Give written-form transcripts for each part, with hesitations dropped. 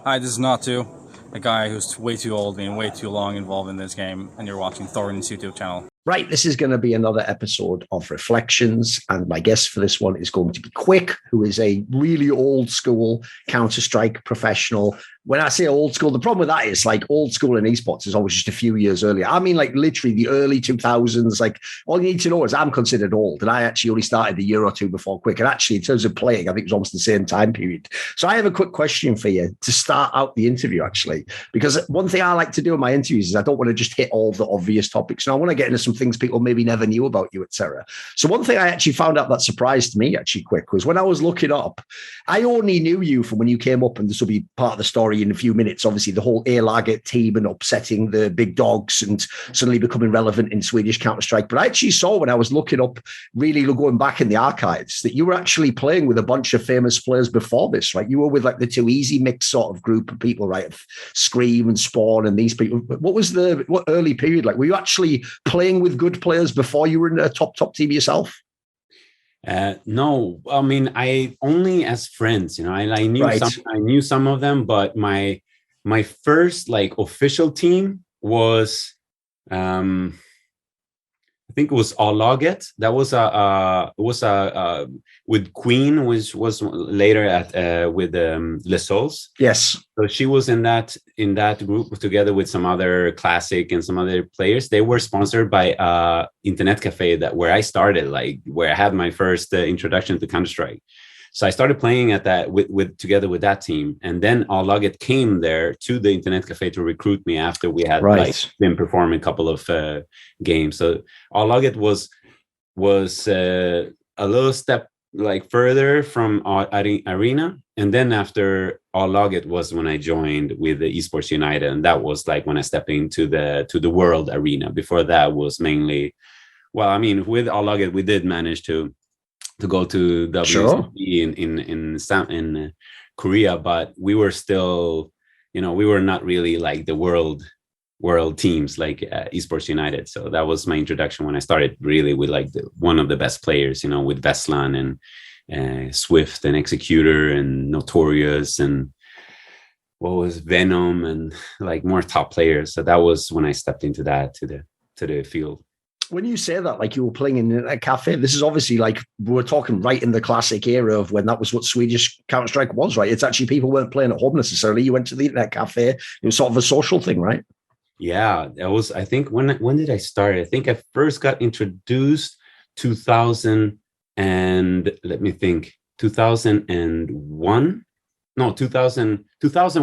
Hi, this is Natu, a guy who's way too old and way too long involved in this game, and you're watching Thorin's YouTube channel. Right, this is going to be another episode of Reflections, and my guest for this one is going to be Quick, who is a really old school Counter-Strike professional. When I say old school, the problem with that is like old school in esports is always just a few years earlier. I mean, like literally the early 2000s. Like all you need to know is I'm considered old, and I actually only started a year or two before Quick. And actually, in terms of playing, I think it was almost the same time period. So I have a quick question for you to start out the interview, actually, because one thing I like to do in my interviews is I don't want to just hit all the obvious topics. And I want to get into some things people maybe never knew about you, etc. So one thing I actually found out that surprised me actually Quick was when I was looking up, I only knew you from when you came up, and this will be part of the story in a few minutes. Obviously, the whole A-Laget team and upsetting the big dogs and suddenly becoming relevant in Swedish Counter-Strike. But I actually saw when I was looking up, really going back in the archives, that you were actually playing with a bunch of famous players before this, right? You were with like the Too Easy mix sort of group of people, right? Scream and Spawn and these people. What early period like? Were you actually playing with good players before you were in a top team yourself? No, I mean, I only as friends, I knew right. I knew some of them, but my first like official team was, I think it was A-Laget. That was with Queen, which was later at with Les Seules. Yes. So she was in that group together with some other classic and some other players. They were sponsored by Internet Cafe where I started, like where I had my first introduction to Counter-Strike. So I started playing at that together with that team, and then A-Laget came there to the Internet Cafe to recruit me after we had been performing a couple of games. So A-Laget was a little step like further from Arena, and then after A-Laget was when I joined with the Esports United, and that was like when I stepped into the world arena. Before that was mainly, well, I mean, with A-Laget we did manage to go to WCG in Korea, but we were still, we were not really like the world teams like Esports United. So that was my introduction when I started really with like one of the best players, with vesslan and Swift and XeqtR and Notorious and what was Venom and like more top players. So that was when I stepped into that to the field. When you say that, like you were playing in a cafe, this is obviously like we're talking right in the classic era of when that was what Swedish Counter-Strike was, right? It's actually people weren't playing at home necessarily. You went to the internet cafe. It was sort of a social thing, right? Yeah, that was, I think, when did I start? I think I first got introduced 2000 and let me think, 2001. No, 2000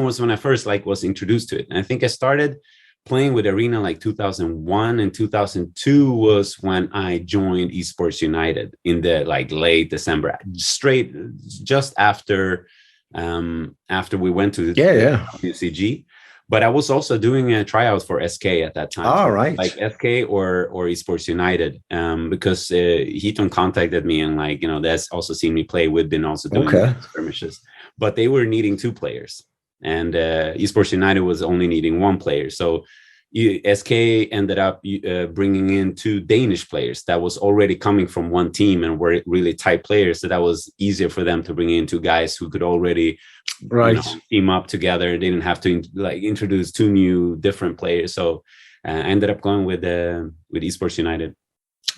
was when I first like was introduced to it. And I think I started playing with Arena like 2001, and 2002 was when I joined Esports United in the like late December, just after we went to the WCG. But I was also doing a tryout for SK at that time. All right. Like SK or Esports United, because Heaton contacted me and like, that's also seen me play with, been also doing skirmishes, but they were needing 2 players. And Esports United was only needing 1 player. So SK ended up bringing in 2 Danish players that was already coming from one team and were really tight players. So that was easier for them to bring in 2 guys who could already team up together. They didn't have to like introduce 2 new different players. So I ended up going with Esports United.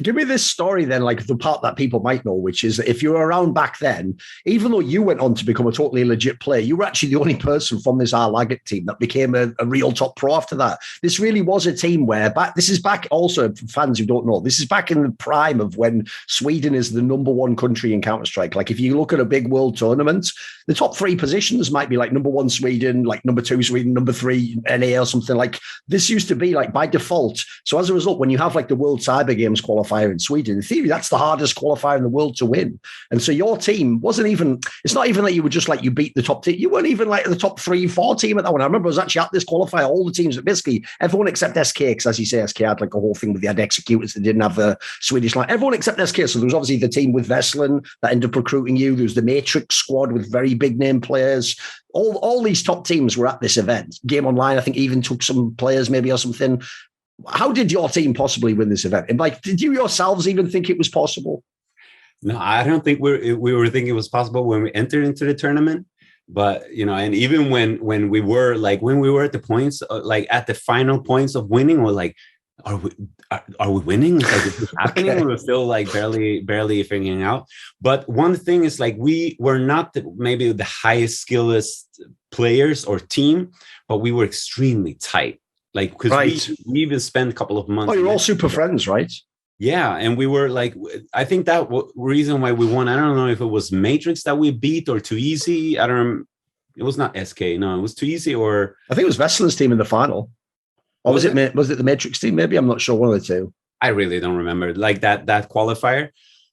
Give me this story then, like the part that people might know, which is if you were around back then, even though you went on to become a totally legit player, you were actually the only person from this A-Laget team that became a real top pro after that. This really was a team where this is back also for fans who don't know, this is back in the prime of when Sweden is the #1 country in Counter-Strike. Like if you look at a big world tournament, the top 3 positions might be like #1 Sweden, like #2 Sweden, #3 NA or something. Like this used to be like by default. So as a result, when you have like the World Cyber Games qualifier in Sweden, in theory, that's the hardest qualifier in the world to win. And so your team wasn't even, it's not even that you were just like you beat the top team. You weren't even like the top 3-4 team at that one. I remember I was actually at this qualifier, all the teams, basically everyone except SK, because as you say, SK had like a whole thing with the ad executors that didn't have the Swedish line. Everyone except SK. So there was obviously the team with vesslan that ended up recruiting you. There was the Matrix squad with very big name players. All these top teams were at this event. Game Online, I think, even took some players maybe or something. How did your team possibly win this event? And like, did you yourselves even think it was possible? No, I don't think we were thinking it was possible when we entered into the tournament. But and even when we were at the points, like at the final points of winning, we're like, are we winning? Like, is this happening? Okay. We're still like barely figuring out. But one thing is, like, we were not maybe the highest skillest players or team, but we were extremely tight. Like, because we even spent a couple of months. Oh, you're all super friends, right? Yeah, and we were like, I think that reason why we won, I don't know if it was Matrix that we beat or Too Easy. I don't. It was not SK. No, it was Too Easy, or I think it was Vesslan's team in the final. Or was it the Matrix team? Maybe, I'm not sure. One of the two. I really don't remember like that qualifier,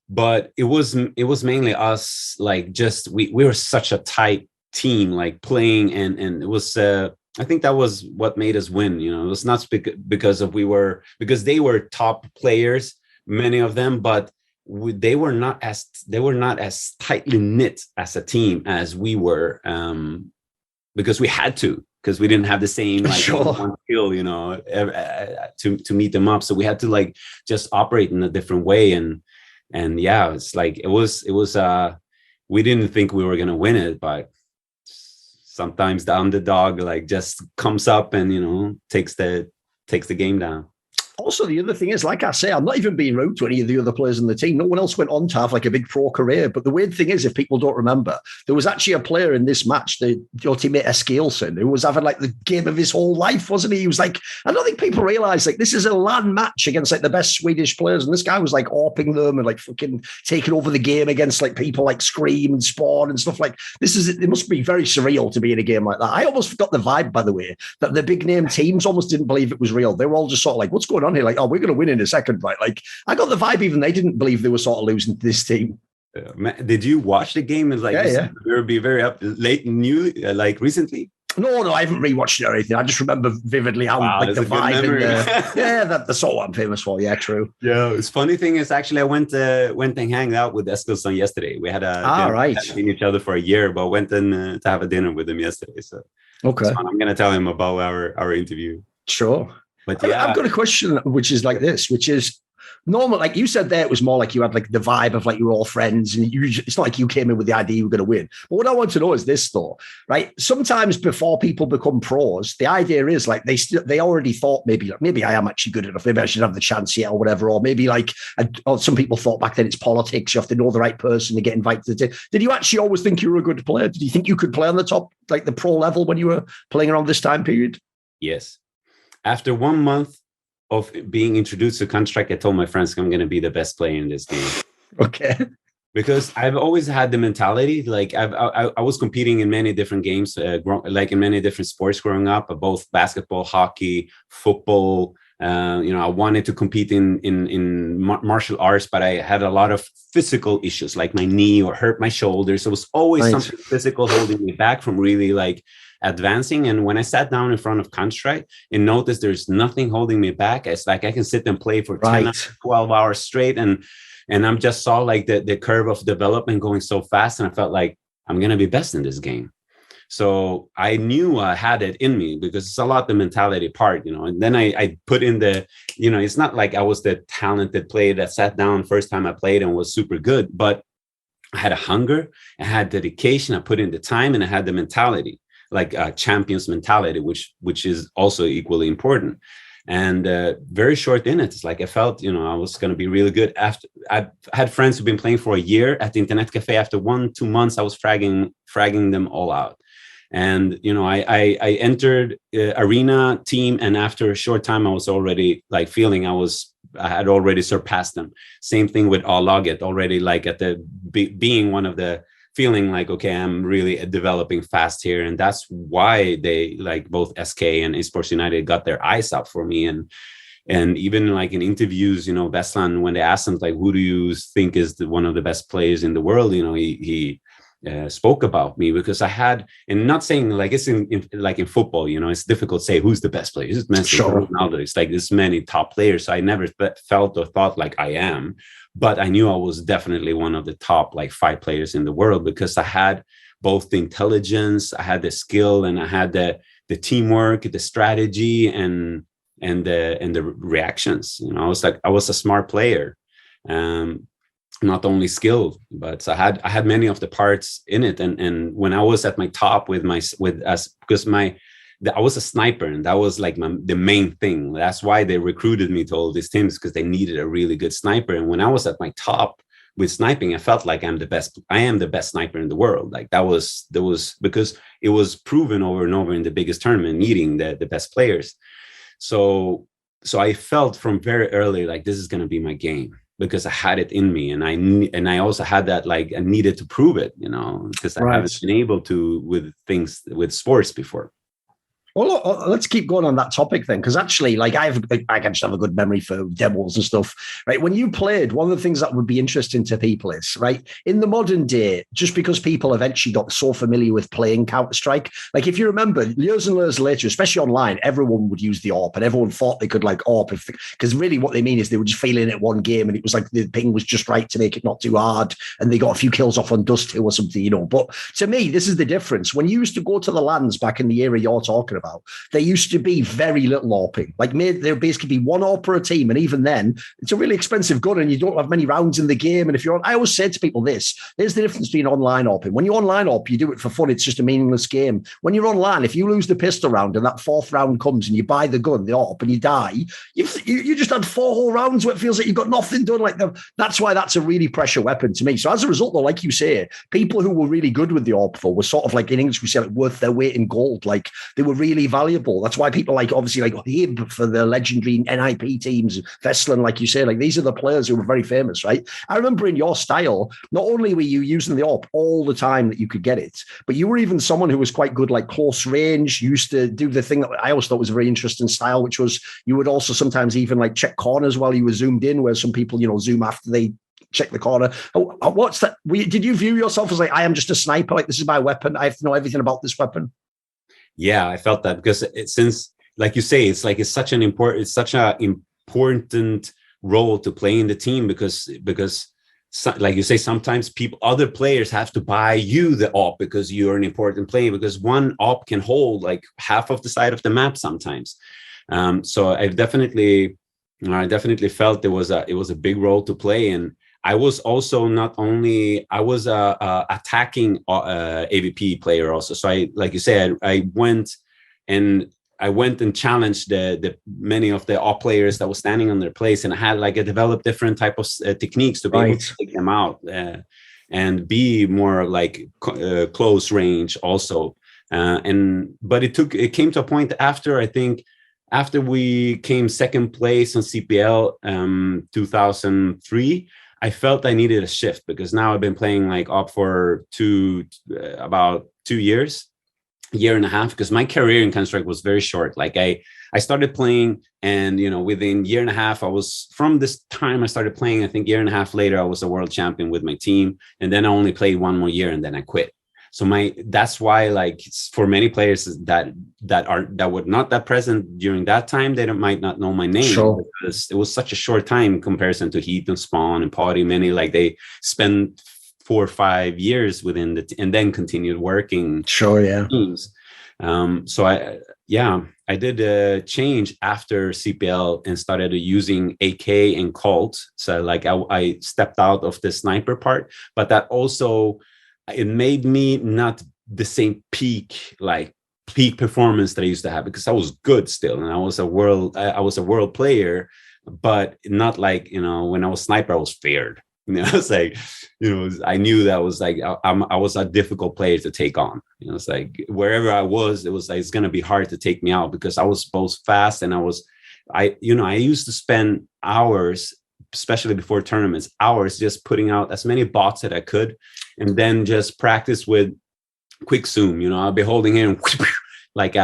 but it was mainly us. Like, just we were such a tight team, like playing, and it was. I think that was what made us win. It was not because they were top players, many of them, but they were not as tightly knit as a team as we were, because we had to. Because we didn't have the same one skill, to meet them up. So we had to like just operate in a different way. And yeah, it's like it was we didn't think we were gonna win it, but sometimes the underdog like just comes up and takes the game down. Also, the other thing is, like I say, I'm not even being rude to any of the other players in the team. No one else went on to have like a big pro career. But the weird thing is, if people don't remember, there was actually a player in this match, your teammate Eskielsen, who was having like the game of his whole life, wasn't he? He was like, I don't think people realize like this is a LAN match against like the best Swedish players. And this guy was like AWPing them and like fucking taking over the game against like people like Scream and Spawn and stuff like this. It must be very surreal to be in a game like that. I almost forgot the vibe, by the way, that the big name teams almost didn't believe it was real. They were all just sort of like, what's going on here? Like, oh, we're going to win in a second, right? Like, I got the vibe even they didn't believe they were sort of losing to this team. Did you watch the game? It's like, yeah. You'll be very up late and new, like recently. No, I haven't rewatched it or anything. I just remember vividly how like the vibe and that's all I'm famous for. Yeah, true. Yeah, it's funny thing is actually I went and hang out with Eskilsson yesterday. We had seen each other for a year, but went in to have a dinner with him yesterday. So okay, I'm gonna tell him about our interview. Sure. But yeah, I've got a question, which is like this, which is normal. Like you said there, it was more like you had like the vibe of like you were all friends, and it's not like you came in with the idea you were going to win. But what I want to know is this, though, right? Sometimes before people become pros, the idea is like they already thought maybe I am actually good enough. Maybe I should have the chance yet, or whatever. Or maybe like some people thought back then it's politics. You have to know the right person to get invited to the team. Did you actually always think you were a good player? Did you think you could play on the top, like the pro level, when you were playing around this time period? Yes. After 1 month of being introduced to Counter-Strike, I told my friends I'm going to be the best player in this game. Okay. Because I've always had the mentality, like I was competing in many different games, like in many different sports growing up, both basketball, hockey, football. I wanted to compete in martial arts, but I had a lot of physical issues, like my knee or hurt my shoulder. So it was always something physical holding me back from really like advancing. And when I sat down in front of Counter-Strike and noticed there's nothing holding me back, it's like I can sit and play for 10 12 hours straight. And I'm just saw like the curve of development going so fast. And I felt like I'm going to be best in this game. So I knew I had it in me, because it's a lot the mentality part, and then I put in the, it's not like I was the talented player that sat down first time I played and was super good, but I had a hunger, I had dedication, I put in the time, and I had the mentality, like a champion's mentality, which is also equally important. And very short in it, it's like I felt, I was going to be really good. After I had friends who've been playing for a year at the internet cafe. After 1-2 months, I was fragging them all out. And, I entered arena team, and after a short time, I was already like feeling I had already surpassed them. Same thing with A-Laget, already like at the being one of the feeling like, okay, I'm really developing fast here. And that's why they, like both SK and Esports United, got their eyes up for me. And even like in interviews, vesslan, when they asked him, like, who do you think is one of the best players in the world? He spoke about me, because I had, and not saying like it's in football, it's difficult to say who's the best player. It's Messi, Ronaldo. It's like there's many top players. So I never felt or thought like I am, but I knew I was definitely one of the top like 5 players in the world, because I had both the intelligence, I had the skill, and I had the teamwork, the strategy, and the reactions. I was a smart player. not only skill, but I had many of the parts in it. And when I was at my top because I was a sniper, and that was like the main thing. That's why they recruited me to all these teams, because they needed a really good sniper. And when I was at my top with sniping, I felt like I am the best sniper in the world. Like that was because it was proven over and over in the biggest tournament, meeting the best players. So I felt from very early, like, this is going to be my game, because I had it in me. And I also had that, like, I needed to prove it, because I haven't been able to with sports before. Well, let's keep going on that topic then, because actually, like, I can just have a good memory for demos and stuff, right? When you played, one of the things that would be interesting to people is, right, in the modern day, just because people eventually got so familiar with playing Counter-Strike, like, if you remember, years and years later, especially online, everyone would use the AWP, and everyone thought they could, like, AWP, because really what they mean is they were just failing at one game, and it was like the ping was just right to make it not too hard, and they got a few kills off on Dust 2 or something, But to me, this is the difference. When you used to go to the LANs back in the era you're talking about, there used to be very little AWPing. Like, there would basically be one AWP per a team, and even then, it's a really expensive gun, and you don't have many rounds in the game. And if you're on, I always say to people there's the difference between online AWPing. When you online AWP, you do it for fun. It's just a meaningless game. When you're online, if you lose the pistol round and that fourth round comes and you buy the gun, the AWP, and you die, you just had 4 whole rounds where it feels like you've got nothing done. Like, that's why that's a really pressure weapon to me. So as a result, though, like you say, people who were really good with the AWP were sort of, like, in English we say, like, worth their weight in gold. Like, they were really valuable. That's why people obviously Hib for the legendary NIP teams, vesslan, like you say, like, these are the players who were very famous, right? I remember in your style, not only were you using the AWP all the time that you could get it, but you were even someone who was quite good, like, close range. You used to do the thing that I always thought was a very interesting style, which was you would also sometimes even, like, check corners while you were zoomed in, where some people, zoom after they check the corner. What's that? Did you view yourself as, like, I am just a sniper, like, this is my weapon, I have to know everything about this weapon? Yeah, I felt that, because since, like you say, it's such an important role to play in the team, because like you say, sometimes other players have to buy you the AWP because you're an important player, because one AWP can hold like half of the side of the map sometimes. So I definitely felt it was a big role to play. And I was also I was a attacking AWP player also. So like you said, I went and challenged the many of the AWP players that were standing on their place, and I had, like, I developed different type of techniques to be able to take them out and be more like close range also. But it came to a point after we came second place on CPL 2003. I felt I needed a shift, because now I've been playing, like, AWP for about 2 years, year and a half, because my career in Counter-Strike was very short. Like, I started playing, and within year and a half, from this time I started playing, I think year and a half later, I was a world champion with my team, and then I only played 1 more year, and then I quit. So that's why, like, for many players that were not that present during that time, they might not know my name, because it was such a short time in comparison to Heat and Spawn and Potty. Many, like, they spend 4 or 5 years within and then continued working. Teams. So I did a change after CPL and started using AK and Colt. So, like, I stepped out of the sniper part, but that also, it made me not the same peak performance that I used to have, because I was good still, and I was a world player, but not like, when I was sniper, I was feared. It's like, I knew that was like, I was a difficult player to take on. It's like, wherever I was, it was like, it's going to be hard to take me out, because I was both fast, and I used to spend hours, especially before tournaments, hours just putting out as many bots that I could, and then just practice with quick zoom. I'll be holding here and like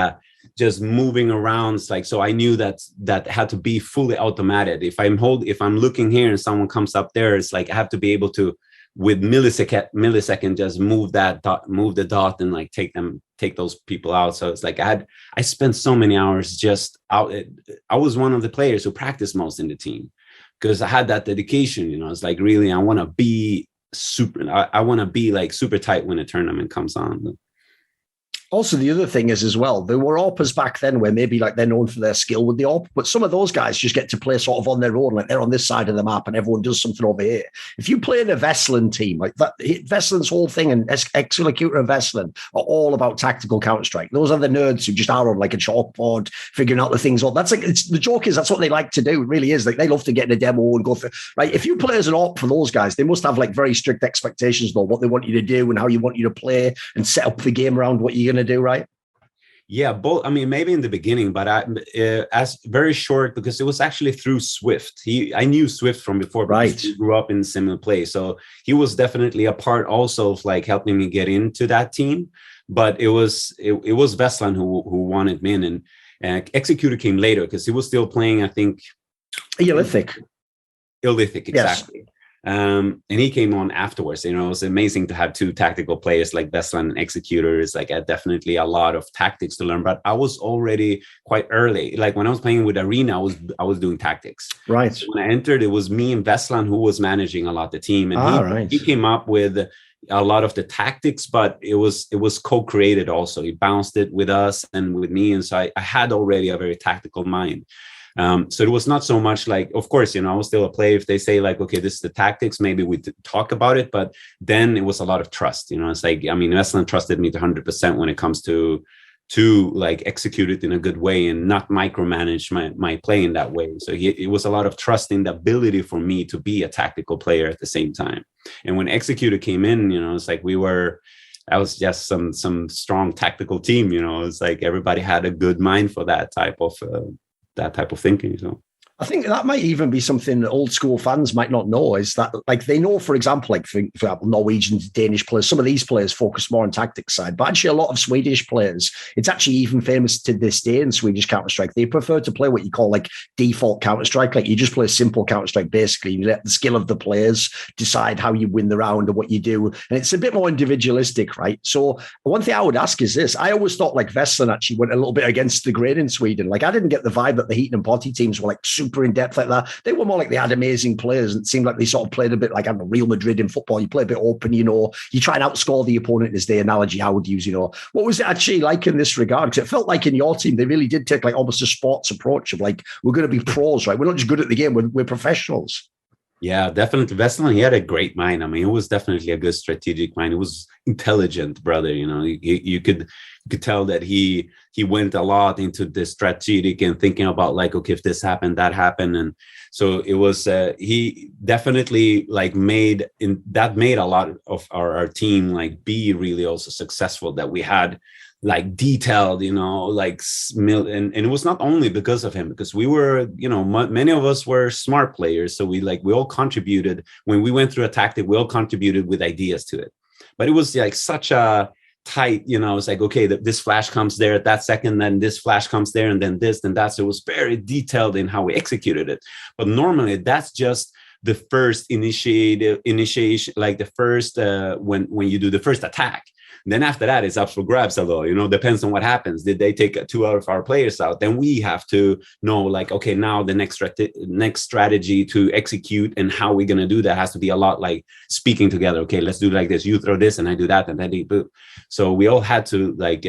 just moving around. It's like, so I knew that had to be fully automated. If I'm looking here and someone comes up there, it's like I have to be able to, with millisecond, just move the dot and, like, take those people out. So it's like I spent so many hours just out. I was one of the players who practiced most in the team, because I had that dedication. It's like, really, I want to be super. I want to be, like, super tight when a tournament comes on. Also, the other thing is as well, there were AWPers back then where maybe like they're known for their skill with the AWP, but some of those guys just get to play sort of on their own, like they're on this side of the map and everyone does something over here. If you play in a vesslan team, like that, vesslan's whole thing and XeqtR and vesslan are all about tactical Counter-Strike. Those are the nerds who just are on like a chalkboard figuring out the things. That's like, it's the joke is that's what they like to do. It really is. Like they love to get in a demo and go through, right? If you play as an AWP for those guys, they must have like very strict expectations though, what they want you to do and how you want you to play and set up the game around what you're going to do, right? Yeah, both. I mean, maybe in the beginning, but as very short because it was actually through Swift. I knew Swift from before, right? He grew up in similar play, so he was definitely a part also of like helping me get into that team. But it was vesslan who wanted me in, and XeqtR came later because he was still playing. I think A-Laget, exactly. Yes. And he came on afterwards. You know, it was amazing to have two tactical players like vesslan and XeqtR. It's like definitely a lot of tactics to learn. But I was already quite early. Like when I was playing with Arena, I was doing tactics. Right. So when I entered, it was me and vesslan who was managing a lot the team, and he came up with a lot of the tactics, but it was co-created also. He bounced it with us and with me, and so I had already a very tactical mind. So it was not so much like, of course, you know, I was still a player. If they say like, okay, this is the tactics, maybe we talk about it. But then it was a lot of trust. You know, it's like, I mean, vesslan trusted me to 100% when it comes to like execute it in a good way and not micromanage my play in that way. So it was a lot of trust in the ability for me to be a tactical player at the same time. And when XeqtR came in, you know, it's like I was just some strong tactical team. You know, it's like everybody had a good mind for that type of thinking. So I think that might even be something that old school fans might not know, is that like they know, for example, like for example, Norwegians, Danish players, some of these players focus more on tactics side, but actually a lot of Swedish players, it's actually even famous to this day in Swedish Counter-Strike. They prefer to play what you call like default Counter-Strike. Like you just play simple Counter-Strike basically. You let the skill of the players decide how you win the round and what you do. And it's a bit more individualistic, right? So one thing I would ask is this. I always thought like vesslan actually went a little bit against the grain in Sweden. Like I didn't get the vibe that the Heat and Potty teams were like super in depth like that. They were more like they had amazing players, and it seemed like they sort of played a bit like Real Madrid in football. You play a bit open, you know, you try and outscore the opponent, is the analogy I would use, you know. What was it actually like in this regard? Because it felt like in your team, they really did take like almost a sports approach of like, we're going to be pros, right? We're not just good at the game, we're professionals. Yeah, definitely. vesslan, he had a great mind. I mean, it was definitely a good strategic mind. It was intelligent, brother. You know, you could tell that he went a lot into the strategic and thinking about like, okay, if this happened, that happened. And so it was, he definitely like made a lot of our team like be really also successful, that we had like detailed, you know, like and it was not only because of him, because we were, you know, many of us were smart players. So we all contributed when we went through a tactic, we all contributed with ideas to it. But it was like such a tight, you know, it's like, okay, this flash comes there at that second, then this flash comes there, and then this, and that. So it was very detailed in how we executed it. But normally that's just the first initiation, like the first, when you do the first attack. Then after that, it's up for grabs a little, you know, depends on what happens. Did they take 2 out of our players out? Then we have to know, like, okay, now the next strategy to execute and how we're going to do that has to be a lot like speaking together. Okay, let's do like this. You throw this and I do that. And then boop. So we all had to like,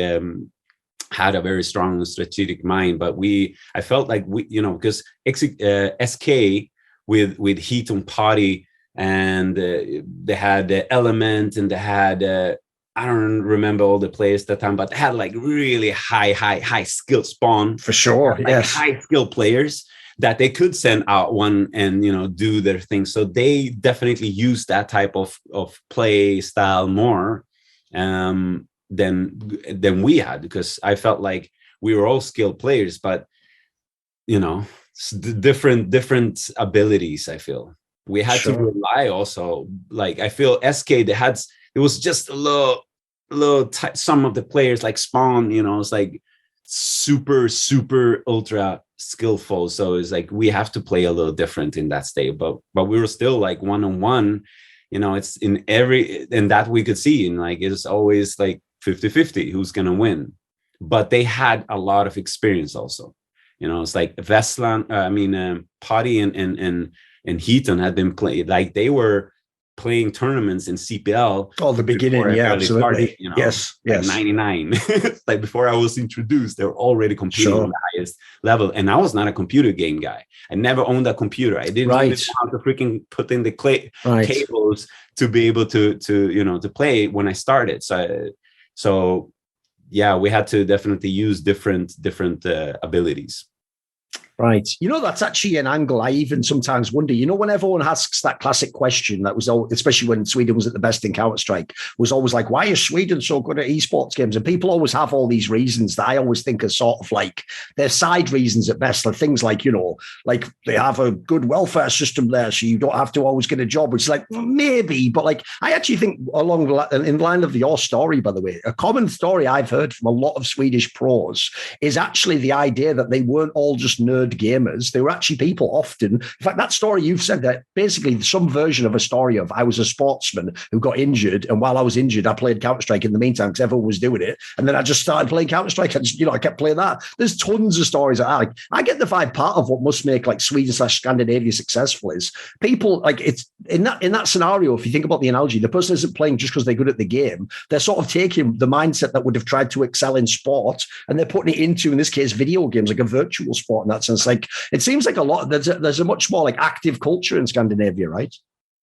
had a very strong strategic mind, but I felt like we, you know, because SK with Heat and Potty, and they had Element, and they had, I don't remember all the players at that time, but they had like really high skill spawn. For sure, like yes. High skill players that they could send out one and, you know, do their thing. So they definitely used that type of play style more than we had, because I felt like we were all skilled players, but, you know, different abilities. I feel we had to rely also, like, I feel SK, it was just a little some of the players like Spawn, you know, it's like super ultra skillful. So it's like we have to play a little different in that state, but we were still like 1-on-1, you know, it's in and that we could see, and like it's always like 50-50 who's gonna win. But they had a lot of experience also, you know. It's like vesslan, Potty and Heaton had been played, like they were playing tournaments in CPL. Oh, the beginning, yeah, absolutely. Started, you know, yes. 99. Like before I was introduced, they were already competing on the highest level. And I was not a computer game guy. I never owned a computer. I didn't even know how to freaking put in the cables to be able to to play when I started. So yeah, we had to definitely use different abilities. Right. You know, that's actually an angle I even sometimes wonder. You know, when everyone asks that classic question, that was all, especially when Sweden was at the best in Counter-Strike, was always like, why is Sweden so good at esports games? And people always have all these reasons that I always think are sort of like, they're side reasons at best. Like things like, you know, like they have a good welfare system there, so you don't have to always get a job, which is like, well, maybe. But like, I actually think in line of your story, by the way, a common story I've heard from a lot of Swedish pros is actually the idea that they weren't all just nerd gamers. They were actually people often. In fact, that story you've said, that basically some version of a story of I was a sportsman who got injured, and while I was injured, I played Counter-Strike in the meantime because everyone was doing it, and then I just started playing Counter-Strike. I kept playing that. There's tons of stories like I get the vibe. Part of what must make like Sweden/Scandinavia successful is people like it's in that scenario. If you think about the analogy, the person isn't playing just because they're good at the game. They're sort of taking the mindset that would have tried to excel in sport, and they're putting it into, in this case, video games, like a virtual sport in that sense. Like it seems like a lot. There's a much more like active culture in Scandinavia, right?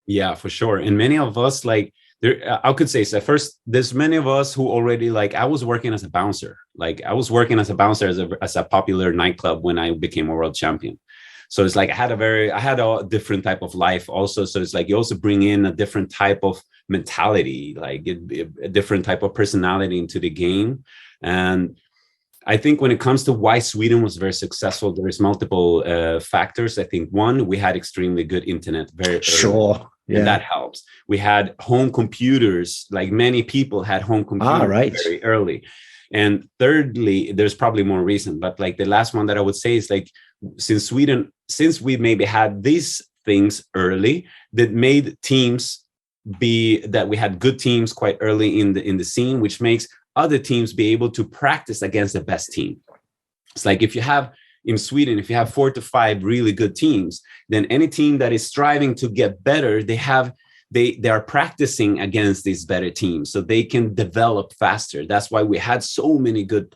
Yeah, for sure. And many of us like there. I could say so. First, there's many of us who already like. I was working as a bouncer. Like I was working as a bouncer as a popular nightclub when I became a world champion. So it's like I had a different type of life also. So it's like you also bring in a different type of mentality, like a different type of personality into the game. And I think when it comes to why Sweden was very successful, there's multiple factors. I think one, we had extremely good internet very early. Sure. Yeah. And that helps. We had home computers, like many people had home computers very early. And thirdly, there's probably more reason, but like the last one that I would say is like, since we maybe had these things early that made teams that we had good teams quite early in the scene, which makes other teams be able to practice against the best team. It's like if you have in Sweden, if you have 4 to 5 really good teams, then any team that is striving to get better, they are practicing against these better teams, so they can develop faster. That's why we had so many good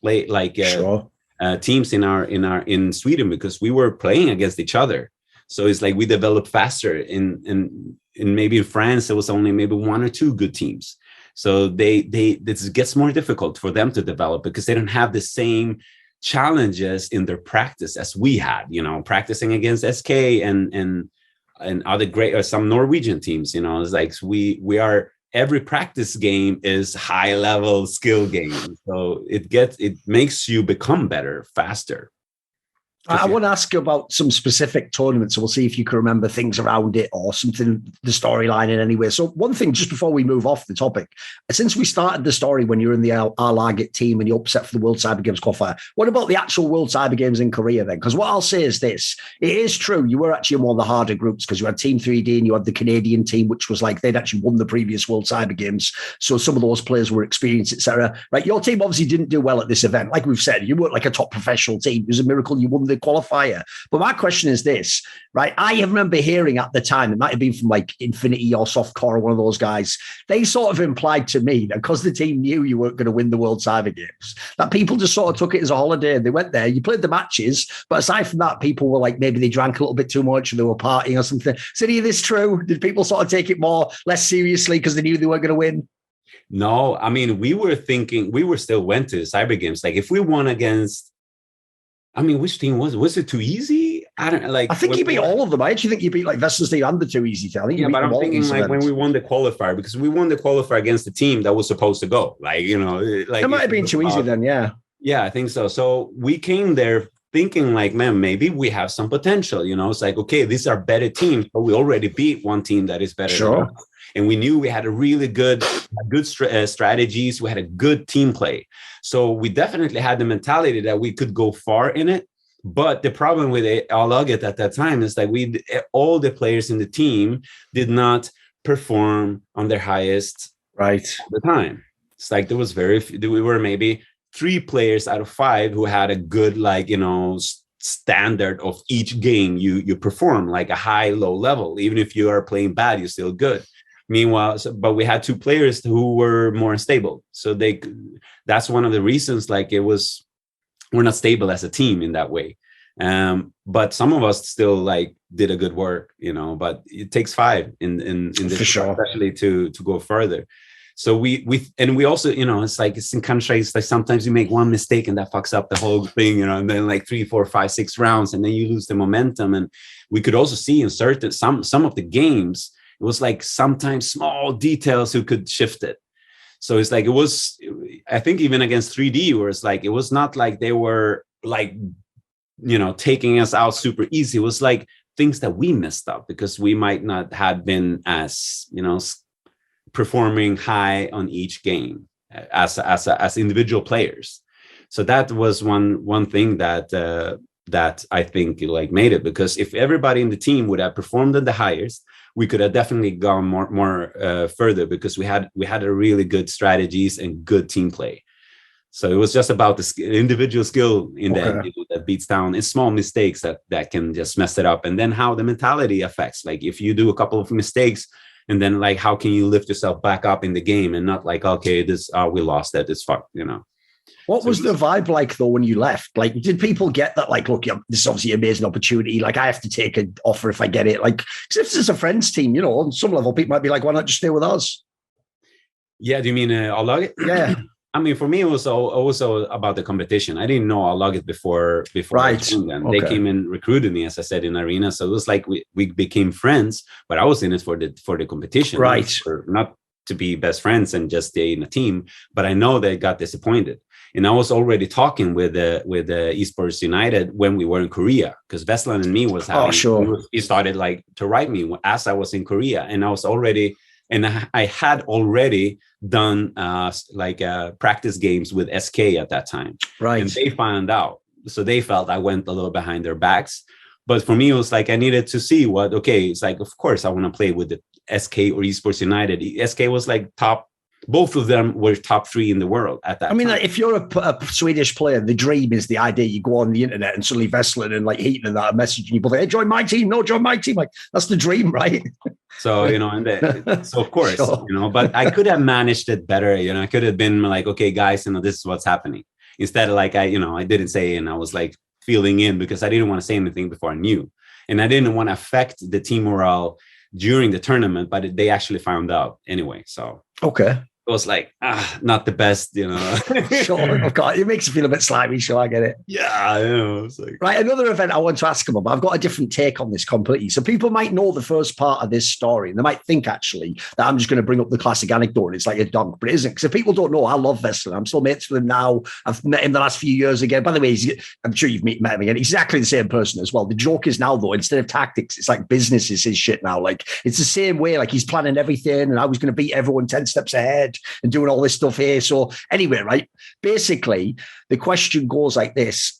teams in Sweden, because we were playing against each other. So it's like we developed faster. In maybe in France, there was only maybe 1 or 2 good teams. So this gets more difficult for them to develop because they don't have the same challenges in their practice as we had, practicing against SK and other great or some Norwegian teams. It's like we are, every practice game is high level skill game. So it makes you become better faster. I want to ask you about some specific tournaments, so we'll see if you can remember things around it or something, the storyline in any way. So one thing, just before we move off the topic, since we started the story when you were in the A-Laget team and you upset for the World Cyber Games qualifier, what about the actual World Cyber Games in Korea then? Because what I'll say is this, it is true, you were actually in one of the harder groups because you had Team 3D and you had the Canadian team, which was like, they'd actually won the previous World Cyber Games. So some of those players were experienced, etc. Right? Your team obviously didn't do well at this event. Like we've said, you weren't like a top professional team. It was a miracle you won the qualifier. But my question is this, right? I remember hearing at the time, it might have been from like Infinity or Softcore or one of those guys, they sort of implied to me that because the team knew you weren't going to win the World Cyber Games, that people just sort of took it as a holiday and they went there, you played the matches, but aside from that, people were like, maybe they drank a little bit too much or they were partying or something. Is any of this true? Did people sort of take it less seriously because they knew they weren't going to win? No, I mean, we still went to Cyber Games. Like if we won against, which team was it too easy? I think you beat all of them. I actually think you beat like Vesslan's team and the Too Easy team. But I'm thinking like when we won the qualifier, because we won the qualifier against the team that was supposed to go. It might have been Too Easy then, yeah. Yeah, I think so. So we came there thinking like, man, maybe we have some potential. It's like, okay, these are better teams, but we already beat one team that is better. Sure. Than us. And we knew we had a really good strategies. We had a good team play. So we definitely had the mentality that we could go far in it. But the problem with A-Laget at that time is that all the players in the team did not perform on their highest right at the time. It's like there was we were maybe 3 players out of 5 who had a good, standard of each game you perform, like a high, low level. Even if you are playing bad, you're still good. Meanwhile, but we had 2 players who were more unstable. So that's one of the reasons, like we're not stable as a team in that way. But some of us still like did a good work, you know, but it takes 5 in this, sure. Especially to go further. So we also, you know, it's like, it's in Counter-Strike, it's like sometimes you make one mistake and that fucks up the whole thing, you know, and then like 3, 4, 5, 6 rounds, and then you lose the momentum. And we could also see in certain, some of the games, it was like sometimes small details who could shift it. So it's like, it was, I think even against 3D, where it's like, it was not like they were like, you know, taking us out super easy. It was like things that we messed up because we might not have been as, you know, performing high on each game as individual players. So that was one thing that I think like made it, because if everybody in the team would have performed at the highest, we could have definitely gone more further, because we had a really good strategies and good team play. So it was just about the individual skill in that beats down. It's small mistakes that can just mess it up, and then how the mentality affects. Like if you do a couple of mistakes, and then like how can you lift yourself back up in the game, and not like, okay, we lost that, it's fucked, you know. What was the vibe like though when you left? Like, did people get that? Like, look, this is obviously an amazing opportunity. Like, I have to take an offer if I get it. Like, because if this is a friends team, you know, on some level, people might be like, why not just stay with us? Yeah, do you mean A-Laget? Yeah. I mean, for me, it was also about the competition. I didn't know A-Laget before right. I joined them. Okay. They came and recruited me, as I said, in Arena. So it was like we became friends, but I was in it for the competition, right? Not to be best friends and just stay in a team. But I know they got disappointed, and I was already talking with Esports United when we were in Korea, because vesslan and me was having. Oh, sure. He started like to write me as I was in Korea, and I was already. And I had already done practice games with SK at that time. Right. And they found out. So they felt I went a little behind their backs. But for me, it was like I needed to see it's like, of course, I want to play with the SK or Esports United. SK was like top. Both of them were top 3 in the world at that time. Like, if you're a Swedish player, the dream is the idea you go on the internet and suddenly vesslan and like Heaton and that are messaging you, hey, join my team. No, join my team. Like, that's the dream, right? So, you know, so of course, sure. You know, but I could have managed it better. You know, I could have been like, okay, guys, you know, this is what's happening. Instead of like, I didn't say, and I was like feeling in, because I didn't want to say anything before I knew. And I didn't want to affect the team morale during the tournament, but they actually found out anyway. So, okay. It was like, not the best, you know. Sure, of course. It makes you feel a bit slimy, sure, I get it. Yeah, I know. It's like... Right, another event I want to ask about, but I've got a different take on this completely. So people might know the first part of this story, and they might think, actually, that I'm just going to bring up the classic anecdote, and it's like a dunk, but it isn't. Because if people don't know, I love vesslan. I'm still mates with him now. I've met him the last few years again. By the way, I'm sure you've met him again. He's exactly the same person as well. The joke is now, though, instead of tactics, it's like business is his shit now. Like, it's the same way. Like, he's planning everything, and I was going to beat everyone 10 steps ahead and doing all this stuff here. So anyway, right, basically the question goes like this: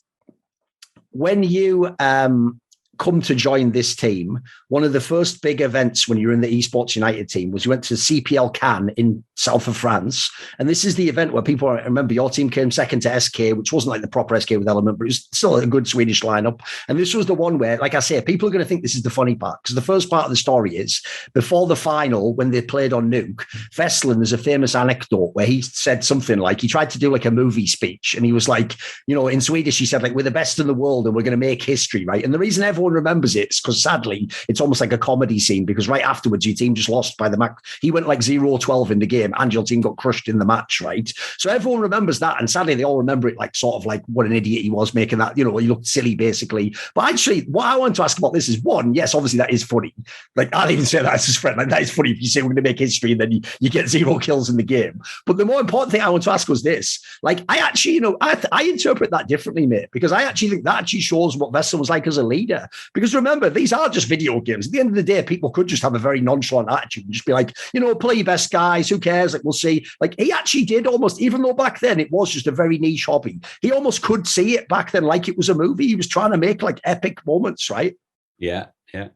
when you come to join this team, one of the first big events when you were in the Esports United team was you went to CPL Cannes in south of France. And this is the event where people, I remember your team came second to SK, which wasn't like the proper SK with Element, but it was still a good Swedish lineup. And this was the one where, like I say, people are going to think this is the funny part, because the first part of the story is before the final, when they played on Nuke, vesslan, there's a famous anecdote where he said something like, he tried to do like a movie speech, and he was like, you know, in Swedish, he said like, we're the best in the world and we're going to make history, right? And the reason everyone remembers it is because sadly, it's almost like a comedy scene, because right afterwards, your team just lost by the match. He went like 0-12 in the game and your team got crushed in the match, right? So everyone remembers that. And sadly, they all remember it like sort of like what an idiot he was making that, you know, he looked silly basically. But actually, what I want to ask about this is, one, yes, obviously that is funny. Like, I'll even say that as his friend. Like, that is funny if you say we're going to make history and then you get 0 kills in the game. But the more important thing I want to ask was this. Like, I actually, you know, I interpret that differently, mate, because I actually think that actually shows what vesslan was like as a leader. Because remember, these are just video games. At the end of the day, people could just have a very nonchalant attitude and just be like, you know, play your best, guys. Who cares? Like, we'll see. Like, he actually did almost, even though back then it was just a very niche hobby, he almost could see it back then like it was a movie. He was trying to make like epic moments, right? Yeah, yeah.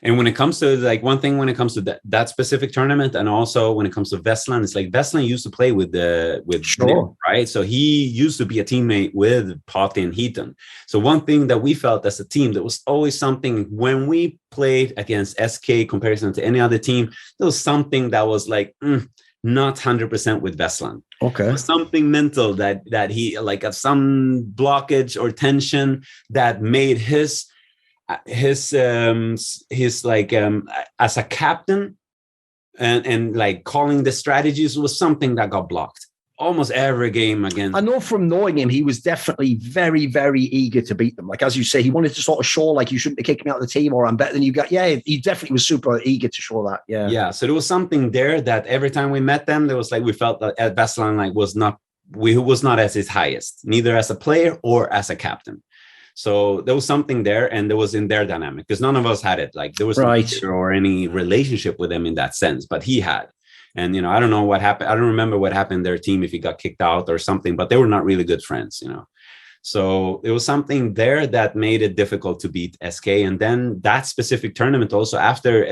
And when it comes to like one thing, when it comes to that specific tournament, and also when it comes to Vesslan, it's like Vesslan used to play with Sure. right? So he used to be a teammate with Potty and Heaton. So one thing that we felt as a team, that was always something when we played against SK comparison to any other team, there was something that was like not 100% with Vesslan. Okay. Something mental that he like some blockage or tension that made his like as a captain and like calling the strategies was something that got blocked almost every game against. I know from knowing him, he was definitely very, very eager to beat them. Like, as you say, he wanted to sort of show like, you shouldn't have kicked me out of the team, or I'm better than you got. Yeah, he definitely was super eager to show that. Yeah. So there was something there that every time we met them, there was like, we felt that Vesslan like was not as his highest, neither as a player or as a captain. So there was something there, and there was in their dynamic, because none of us had it. Like there was no or any relationship with them in that sense, but he had. And, you know, I don't know what happened. I don't remember what happened in their team, if he got kicked out or something, but they were not really good friends, you know. So it was something there that made it difficult to beat SK. And then that specific tournament also after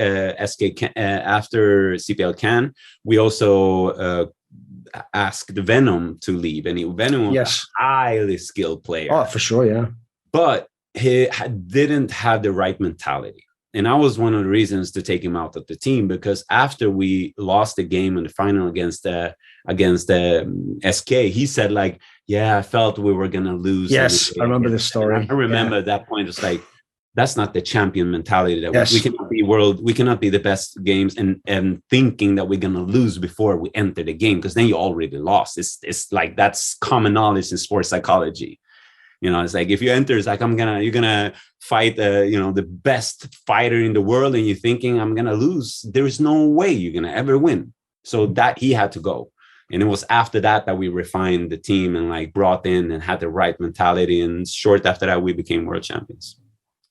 after CPL Cannes, we also asked Venom to leave. And Venom was a highly skilled player. Oh, for sure, yeah. But he didn't have the right mentality. And I was one of the reasons to take him out of the team, because after we lost the game in the final against SK, he said like, yeah, I felt we were going to lose. Yes, I remember this story. I remember at that point, it's like, that's not the champion mentality that we cannot be the best games and thinking that we're going to lose before we enter the game, because then you already lost. It's like, that's common knowledge in sports psychology. You know, it's like, if you enter, it's like, you're gonna fight, the best fighter in the world, and you're thinking, I'm gonna lose. There's no way you're gonna ever win. So that he had to go. And it was after that we refined the team and like brought in and had the right mentality. And short after that, we became world champions.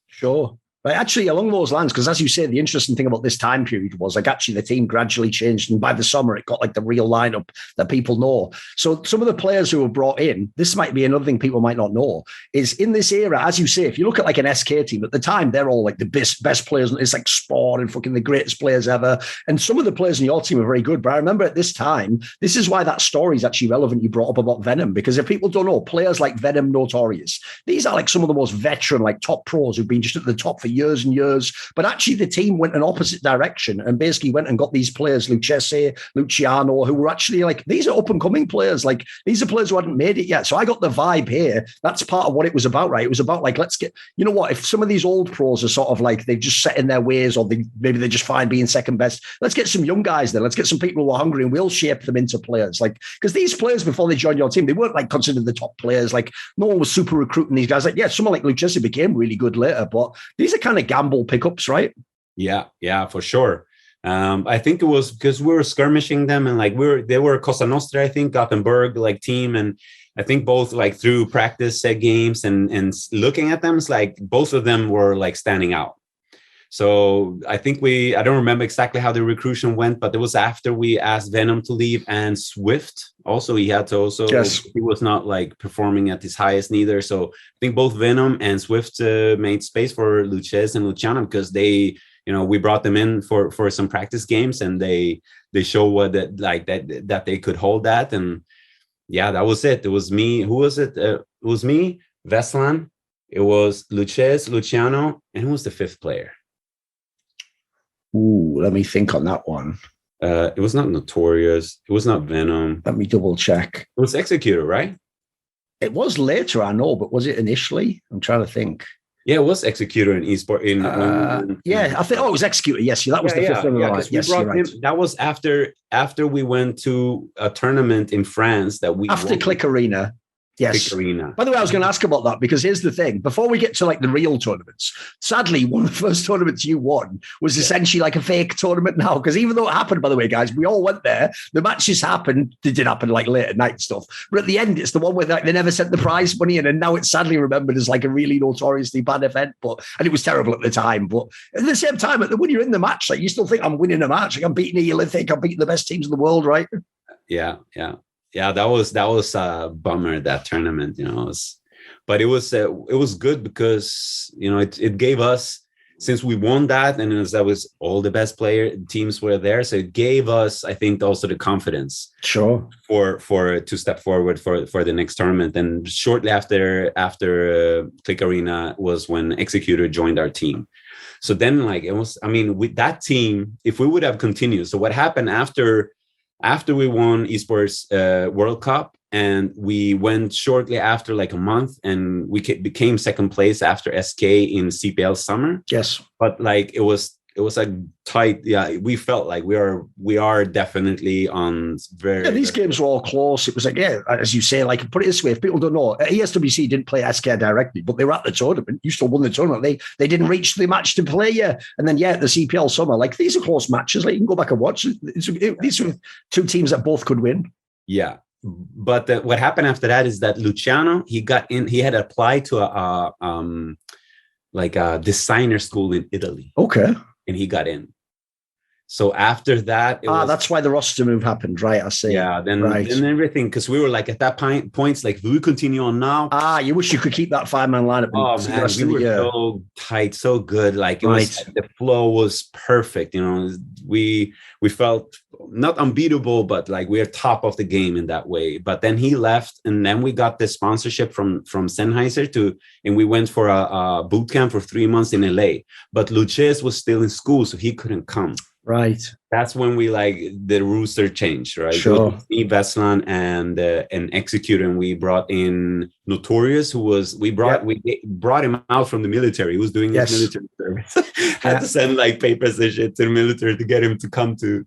Sure. But actually, along those lines, because as you say, the interesting thing about this time period was like actually the team gradually changed. And by the summer, it got like the real lineup that people know. So some of the players who were brought in, this might be another thing people might not know, is in this era, as you say, if you look at like an SK team, at the time, they're all like the best players. It's like sport and fucking the greatest players ever. And some of the players in your team are very good. But I remember at this time, this is why that story is actually relevant. You brought up about Venom, because if people don't know, players like Venom, Notorious, these are like some of the most veteran, like top pros who've been just at the top for years and years. But actually, the team went an opposite direction and basically went and got these players, Lucchese, Luciano, who were actually like, these are up-and-coming players. Like, these are players who hadn't made it yet. So I got the vibe here. That's part of what it was about, right? It was about like, let's get, you know what, if some of these old pros are sort of like, they've just set in their ways, or maybe they're just fine being second best, let's get some young guys there. Let's get some people who are hungry, and we'll shape them into players. Like, because these players, before they joined your team, they weren't like considered the top players. Like, no one was super recruiting these guys. Like, yeah, someone like Lucchese became really good later, but these are kind of gamble pickups, right? Yeah, for sure. I think it was because we were skirmishing them, and like they were Cosa Nostra, I think, Gothenburg like team, and I think both like through practice set games and looking at them, it's like both of them were like standing out. So I think I don't remember exactly how the recruitment went, but it was after we asked Venom to leave, and Swift also, he had to also, he was not like performing at his highest neither. So I think both Venom and Swift made space for Lucchese and Luciano, because they, we brought them in for some practice games, and they show that they could hold that. And yeah, that was it. It was me. Who was it? It was me, Vesslan. It was Lucchese, Luciano, and who was the fifth player? Ooh, let me think on that one. It was not Notorious. It was not Venom. Let me double check. It was XeqtR, right? It was later, I know, but was it initially? I'm trying to think. Yeah, it was XeqtR in Esports. Yeah, I think. Oh, it was XeqtR. Yes, that was the fifth one. Yes, you're right. That was after we went to a tournament in France that we after Clikarena. Yes. Clikarena. By the way, I was going to ask about that, because here's the thing. Before we get to like the real tournaments, sadly, one of the first tournaments you won was essentially like a fake tournament now. Because even though it happened, by the way, guys, we all went there. The matches happened. They did happen like late at night stuff. But at the end, it's the one where like, they never sent the prize money in. And now it's sadly remembered as like a really notoriously bad event. And it was terrible at the time. But at the same time, when you're in the match, like you still think I'm winning a match. Like I'm beating Eolithic. I'm beating the best teams in the world, right? Yeah. That was a bummer, that tournament, but it was good because, it gave us since we won that, and that was all the best teams were there, so it gave us, I think, also the confidence for to step forward for the next tournament. And shortly after Clikarena was when XeqtR joined our team. So then, like, it was, I mean, with that team, if we would have continued, so what happened after we won Esports World Cup, and we went shortly after, like a month, and we became second place after SK in CPL Summer. Yes, but like it was a tight. Yeah, we felt like we are definitely on very. Yeah, these games were all close. It was like, yeah, as you say, like, put it this way: if people don't know, ESWC didn't play SK directly, but they were at the tournament. You still won the tournament. They didn't reach the match to play you, and then the CPL Summer. Like, these are close matches. Like, you can go back and watch. These were two teams that both could win. Yeah. But what happened after that is that Luciano, he got in. He had applied to a designer school in Italy. Okay, and he got in. So after that, that's why the roster move happened, right? I see. Yeah, then everything, because we were like at that points, like, will we continue on now? You wish you could keep that 5-man lineup. Oh man, we were so tight, so good. Like, it was, the flow was perfect. You know, we felt not unbeatable, but like we are top of the game in that way. But then he left, and then we got the sponsorship from Sennheiser and we went for a boot camp for 3 months in LA. But Lucchese was still in school, so he couldn't come. Right. That's when we, like, the rooster changed, right? Sure. Me, vesslan, and XeqtR, and we brought in Notorious, we brought him out from the military. He was doing his military service. Had to send like papers and shit to the military to get him to come to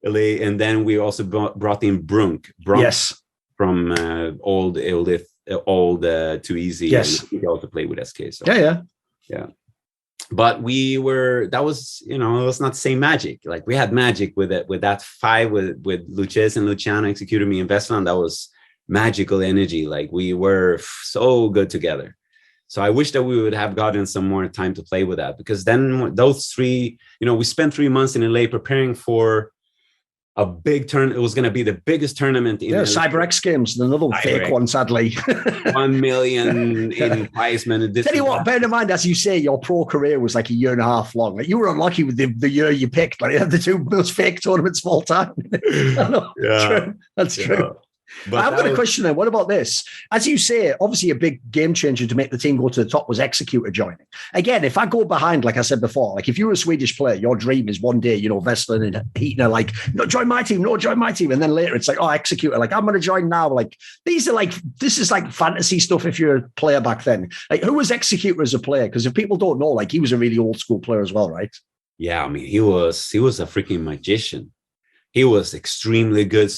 LA. And then we also brought in Brunk. From old Too Easy. Yes. And he also played with SK. So. Yeah. But that was, it was not the same magic. Like, we had magic with that five with Lucchese and Luciano, XeqtR, me, and vesslan. That was magical energy. Like, we were so good together. So I wish that we would have gotten some more time to play with that, because then those three, we spent 3 months in LA preparing for a big turn. It was going to be the biggest tournament in CyberX Games, another fake one, sadly. 1 million in prize money. Tell you what, bear in mind, as you say, your pro career was like a year and a half long. Like, you were unlucky with the year you picked. Like, you had the two most fake tournaments of all time. That's true. But I've got a question then. What about this? As you say, obviously a big game changer to make the team go to the top was XeqtR joining. Again, if I go behind, like I said before, like, if you're a Swedish player, your dream is one day, vesslan and Heaton are like, no, join my team. And then later it's like, oh, XeqtR, like, I'm going to join now. Like, this is like fantasy stuff if you're a player back then. Like, who was XeqtR as a player? Because if people don't know, like, he was a really old school player as well, right? Yeah, I mean, he was a freaking magician. He was extremely good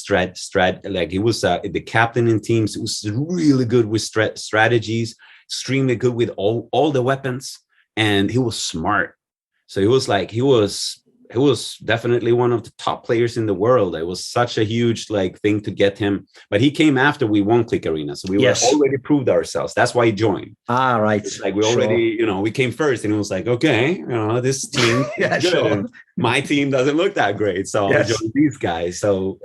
like, he was the captain in teams. He was really good with strategies, extremely good with all the weapons, and he was smart. So he was definitely one of the top players in the world. It was such a huge, like, thing to get him. But he came after we won Clikarena, so we were already proved ourselves. That's why he joined. Right. It's like we already, we came first, and it was like, okay, this team is good. My team doesn't look that great, so I'll join these guys. So,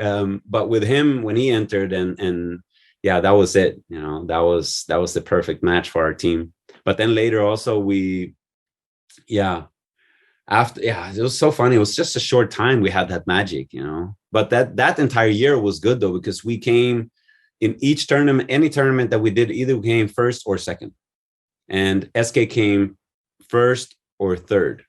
but with him, when he entered, and that was it. That was the perfect match for our team. But then later also it was so funny. It was just a short time we had that magic, But that entire year was good though, because we came in each tournament, any tournament that we did, either we came first or second, and SK came first or third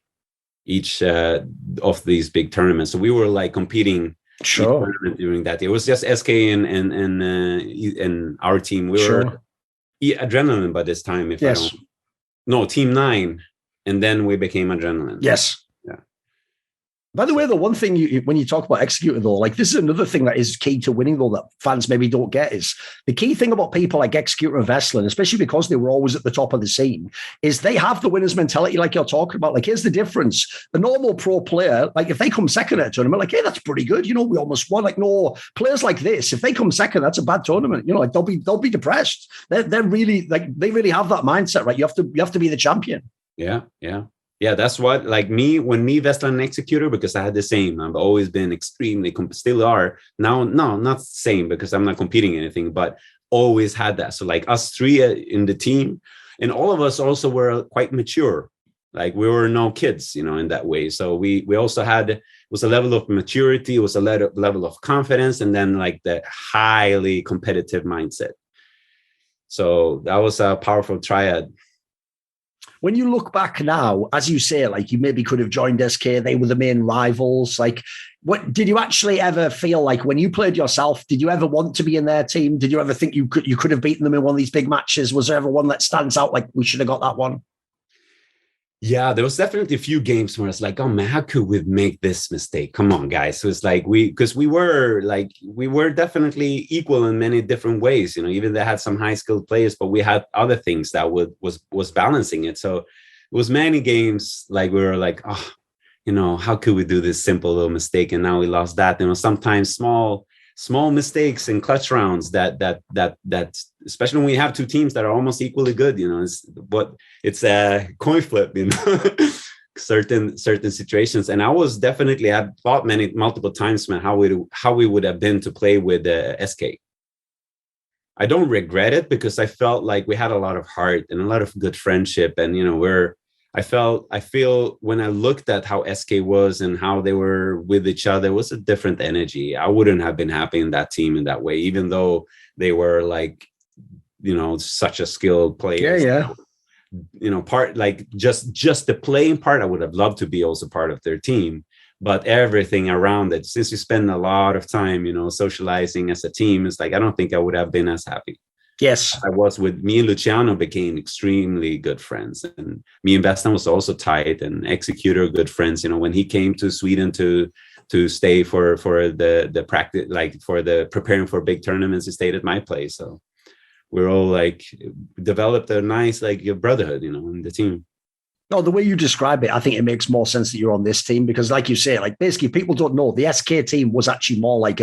each of these big tournaments. So we were like competing during that year. It was just SK and our team. We were Adrenaline by this time. Team 9. And then we became Adrenaline. Yes. Yeah. By the way, the one thing when you talk about XeqtR, though, like, this is another thing that is key to winning, though, that fans maybe don't get, is the key thing about people like XeqtR and vesslan, especially because they were always at the top of the scene, is they have the winner's mentality, like you're talking about. Like, here's the difference. The normal pro player, like, if they come second at a tournament, like, hey, that's pretty good. We almost won. Like, no, players like this, if they come second, that's a bad tournament. Like, they'll be depressed. They're really, like, they really have that mindset, right? You have to be the champion. Yeah, that's what, like, when vesslan and XeqtR, because I had the same. I've always been extremely, still are now. No, not the same, because I'm not competing in anything, but always had that. So, like, us three in the team, and all of us also were quite mature. Like we were no kids, in that way. So we also had, it was a level of maturity, it was a level of confidence, and then like the highly competitive mindset. So that was a powerful triad. When you look back now, as you say, like you maybe could have joined SK, they were the main rivals. Like, what did you actually ever feel like when you played yourself? Did you ever want to be in their team? Did you ever think you could have beaten them in one of these big matches? Was there ever one that stands out like we should have got that one? Yeah, there was definitely a few games where it's like, oh man, how could we make this mistake? Come on, guys. So it's like we were definitely equal in many different ways. Even they had some high skilled players, but we had other things that was balancing it. So it was many games like we were like, oh, how could we do this simple little mistake? And now we lost that. Sometimes small mistakes in clutch rounds that especially when we have two teams that are almost equally good, it's a coin flip, certain situations. And I've thought multiple times, man, how we would have been to play with SK. I don't regret it because I felt like we had a lot of heart and a lot of good friendship. And, I feel when I looked at how SK was and how they were with each other, it was a different energy. I wouldn't have been happy in that team in that way, even though they were like, such a skilled player. Yeah. Part like just the playing part, I would have loved to be also part of their team. But everything around it, since we spend a lot of time, socializing as a team, it's like, I don't think I would have been as happy. Yes, I was with me and Luciano became extremely good friends, and me and vesslan was also tight, and XeqtR good friends. When he came to Sweden to stay for the practice, like for the preparing for big tournaments, he stayed at my place. So we're all like developed a nice like brotherhood, in the team. No, the way you describe it, I think it makes more sense that you're on this team because, like you say, like basically people don't know the SK team was actually more like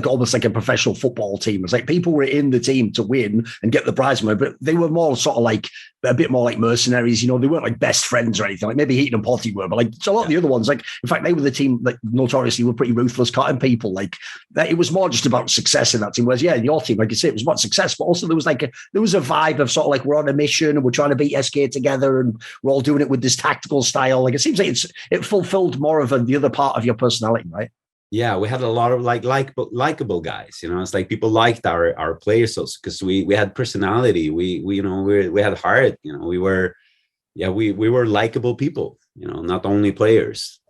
almost like a professional football team. It's like people were in the team to win and get the prize money, but they were more sort of like a bit more like mercenaries. They weren't like best friends or anything. Like maybe Heaton and Potty were, but like so a lot of the other ones, like in fact, they were the team like notoriously were pretty ruthless, cutting people. Like that, it was more just about success in that team. Whereas in your team, like you say, it was about success, but also there was a vibe of sort of like we're on a mission and we're trying to beat SK together and we're all doing it with this tactical style. Like it seems like it fulfilled more of the other part of your personality, right? Yeah, we had a lot of likable guys. It's like people liked our players because we had personality. We had heart. We were likable people. Not only players.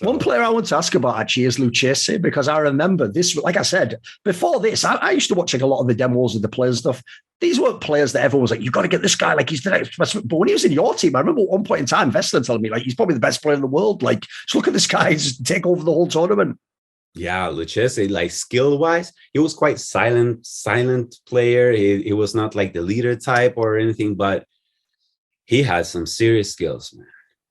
So. One player I want to ask about actually is Lucchese, because I remember this, like I said, before this, I used to watch like a lot of the demos of the players stuff. These weren't players that everyone was like, you've got to get this guy, like he's the next best. But when he was in your team, I remember at one point in time, vesslan telling me like, he's probably the best player in the world. Like, just look at this guy, just take over the whole tournament. Yeah, Lucchese, like skill-wise, he was quite silent player. He was not like the leader type or anything, but he has some serious skills, man.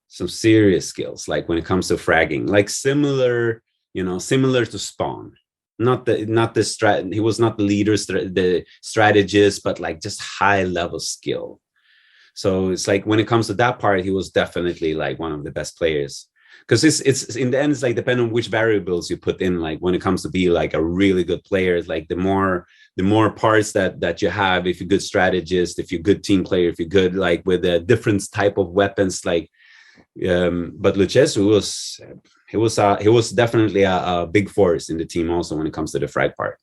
Some serious skills, like when it comes to fragging, like similar to Spawn. Not the strat. He was not the leader, the strategist, but like just high level skill. So it's like when it comes to that part, he was definitely like one of the best players. Because it's in the end, it's like depending on which variables you put in. Like when it comes to be like a really good player, it's like the more parts that you have. If you're a good strategist, if you're a good team player, if you're good like with a different type of weapons, like. But Lucchese was definitely a big force in the team also when it comes to the frag part.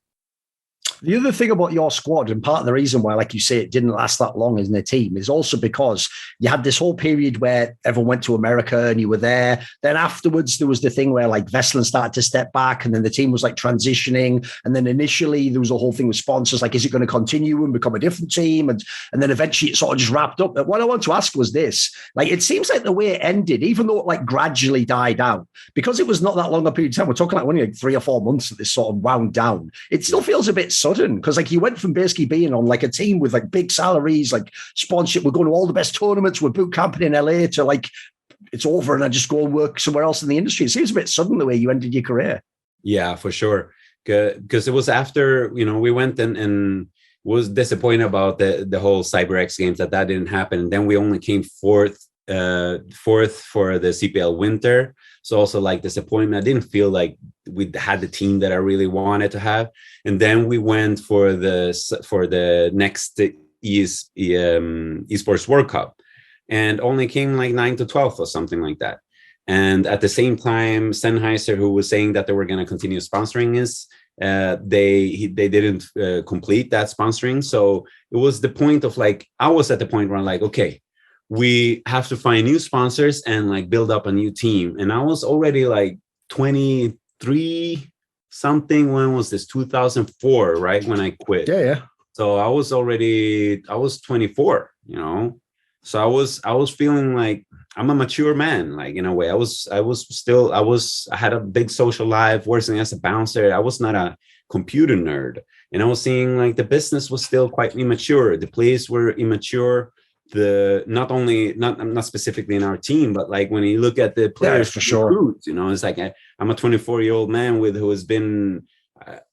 The other thing about your squad, and part of the reason why, like you say, it didn't last that long in the team, is also because you had this whole period where everyone went to America and you were there. Then afterwards, there was the thing where like vesslan started to step back and then the team was like transitioning. And then initially there was a whole thing with sponsors, like, is it going to continue and become a different team? And then eventually it sort of just wrapped up. But what I want to ask was this, like, it seems like the way it ended, even though it like gradually died out, because it was not that long a period of time, we're talking like only like 3 or 4 months that this sort of wound down. It still feels a bit sudden because like you went from basically being on like a team with like big salaries, like sponsorship, we're going to all the best tournaments, we're boot camping in LA, to like it's over and I just go and work somewhere else in the industry. It seems a bit sudden the way you ended your career. Yeah, for sure. Because it was after, we went and was disappointed about the whole CyberX games that didn't happen. And then we only came fourth for the CPL Winter. So also like disappointment. I didn't feel like we had the team that I really wanted to have. And then we went for the next Esports World Cup. and only came like 9 to 12th or something like that. And at the same time, Sennheiser, who was saying that they were going to continue sponsoring us, they didn't complete that sponsoring. So it was the point of like, I was at the point where I'm like, okay, we have to find new sponsors and like build up a new team. And I was already like 23 something. When was this? 2004, right? When I quit. Yeah. So I was 24, you know. So I was feeling like I'm a mature man, like in a way. I had a big social life, working as a bouncer. I was not a computer nerd. And I was seeing like the business was still quite immature. The players were immature. Not specifically in our team, but like when you look at the players, for sure, you know, it's like I'm a 24-year-old man who has been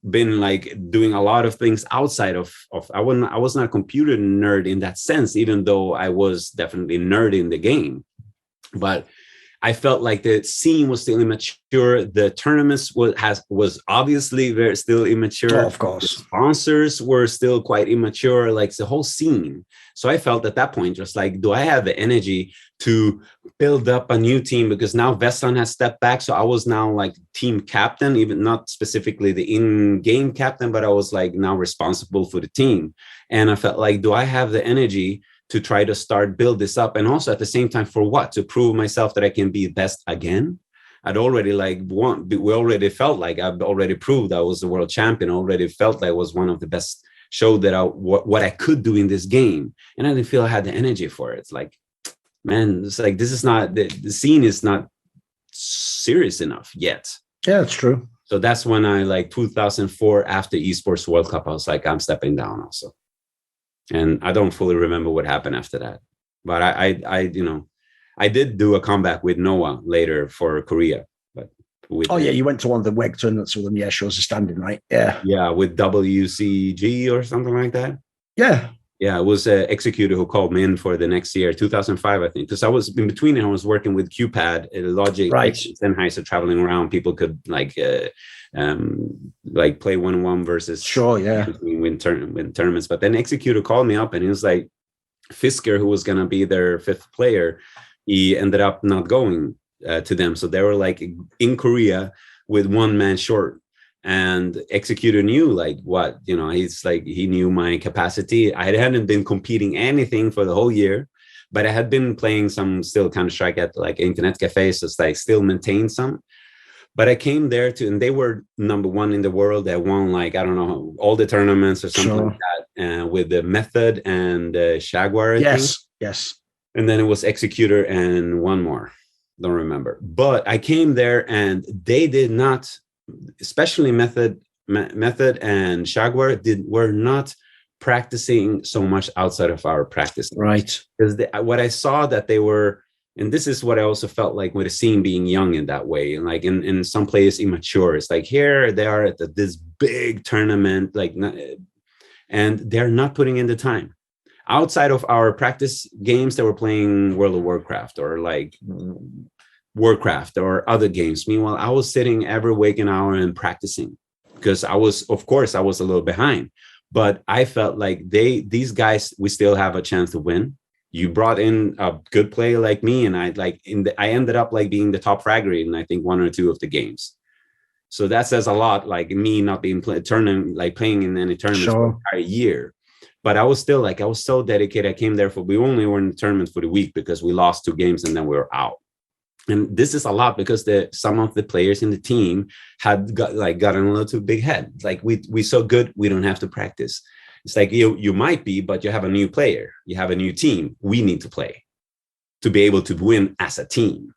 like doing a lot of things outside of I was not a computer nerd in that sense, even though I was definitely nerd in the game. But I felt like the scene was still immature. The tournaments was obviously still immature. Oh, of course. The sponsors were still quite immature, like the whole scene. So I felt at that point, just like, do I have the energy to build up a new team? Because now vesslan has stepped back. So I was now like team captain, even not specifically the in-game captain, but I was like now responsible for the team. And I felt like, do I have the energy to try to build this up? And also at the same time, for what? To prove myself that I can be best again. I'd already we already felt like I've already proved I was the world champion. I already felt like I was one of the best, showed that what I could do in this game. And I didn't feel I had the energy for it. It's like, man, it's like, this is not, the scene is not serious enough yet. Yeah, that's true. So that's when I, like 2004, after Esports World Cup, I was like, I'm stepping down also. And I don't fully remember what happened after that. But I did do a comeback with Noah later for Korea. But you went to one of the WEG tournaments with them. Yeah, shows of standing, right? Yeah, with WCG or something like that. Yeah, it was XeqtR who called me in for the next year, 2005, I think, because I was in between and I was working with QPad, A-Laget, right? Sennheiser, traveling around. People could like play 1-on-1 versus win tournaments. But then XeqtR called me up and he was like, Fisker, who was gonna be their 5th player, he ended up not going to them. So they were like in Korea with 1 man short. And XeqtR knew like what, you know, he's like, he knew my capacity. I hadn't been competing anything for the whole year, but I had been playing some still Counter-Strike at like internet cafes, so it's like still maintain some. But I came there and they were number 1 in the world. They won like, I don't know, all the tournaments or something like that, with the Method and Jaguar. Yes. And then it was XeqtR and one more, don't remember. But I came there and they did not, especially Method and Jaguar were not practicing so much outside of our practice. Right. Because what I saw that they were, and this is what I also felt like with the scene being young in that way, and like in some players immature. It's like here they are at this big tournament, like, and they're not putting in the time. Outside of our practice games, they were playing World of Warcraft or like Warcraft or other games. Meanwhile, I was sitting every waking hour and practicing because I was a little behind. But I felt like these guys, we still have a chance to win. You brought in a good player like me, and I ended up like being the top fragger in I think 1 or 2 of the games. So that says a lot. Like me not being playing in any tournaments for the entire year. But I was so dedicated. I came there we only were in the tournament for the week because we lost 2 games and then we were out. And this is a lot because some of the players in the team had gotten a little too big head. Like we so good, we don't have to practice. It's like you might be, but you have a new player, you have a new team. We need to play to be able to win as a team.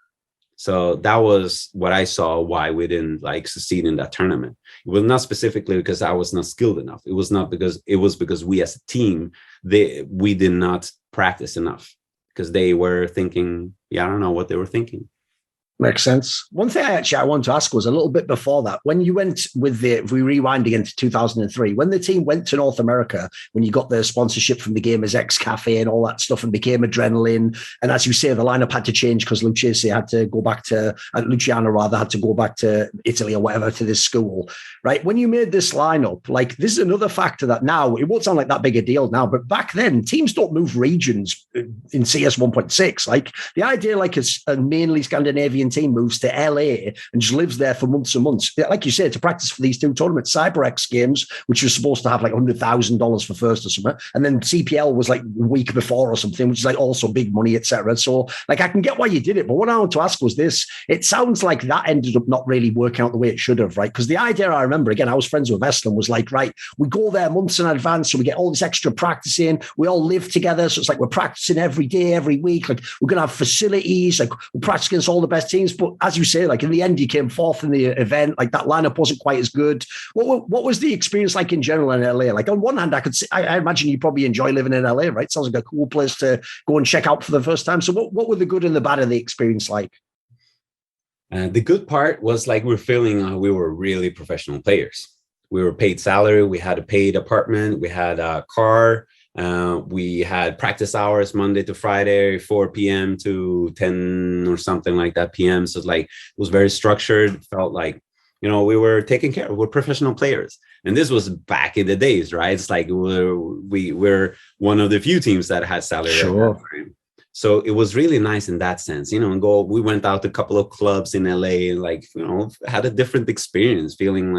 So that was what I saw why we didn't succeed in that tournament. It was not specifically because I was not skilled enough. It was because we as a team, we did not practice enough because they were thinking, I don't know what they were thinking. Makes sense. One thing I wanted to ask was a little bit before that. When you went with if we rewind again to 2003, when the team went to North America, when you got the sponsorship from the Gamers X Cafe and all that stuff and became Adrenaline, and as you say, the lineup had to change because Lucchese had to go back to, Luciano rather, had to go back to Italy or whatever to this school, right? When you made this lineup, like this is another factor that now, it won't sound like that big a deal now, but back then, teams don't move regions in CS 1.6. Like the idea, like a mainly Scandinavian team moves to LA and just lives there for months and months. Like you said, to practice for these two tournaments, CyberX games, which was supposed to have like $100,000 for first or something. And then CPL was like a week before or something, which is like also big money, etc. So like, I can get why you did it. But what I want to ask was this, it sounds like that ended up not really working out the way it should have, right? Because the idea I remember, again, I was friends with vesslan, was like, right, we go there months in advance. So we get all this extra practice in. We all live together. So it's like, we're practicing every day, every week. Like we're going to have facilities, like we're practicing against all the best teams. But as you say, like in the end, you came fourth in the event. Like that lineup wasn't quite as good. What was the experience like in general in LA? Like on one hand, I imagine you probably enjoy living in LA, right? Sounds like a cool place to go and check out for the first time. So what were the good and the bad of the experience like? The good part was like we're feeling we were really professional players. We were paid salary. We had a paid apartment. We had a car. We had practice hours Monday to Friday, 4 p.m. to 10 or something like that p.m. So like it was very structured. Felt like, you know, we were taken care of. We're professional players. And this was back in the days, right? It's like we're one of the few teams that had salary. Sure. So it was really nice in that sense, you know, and we went out to a couple of clubs in LA and like, you know, had a different experience, feeling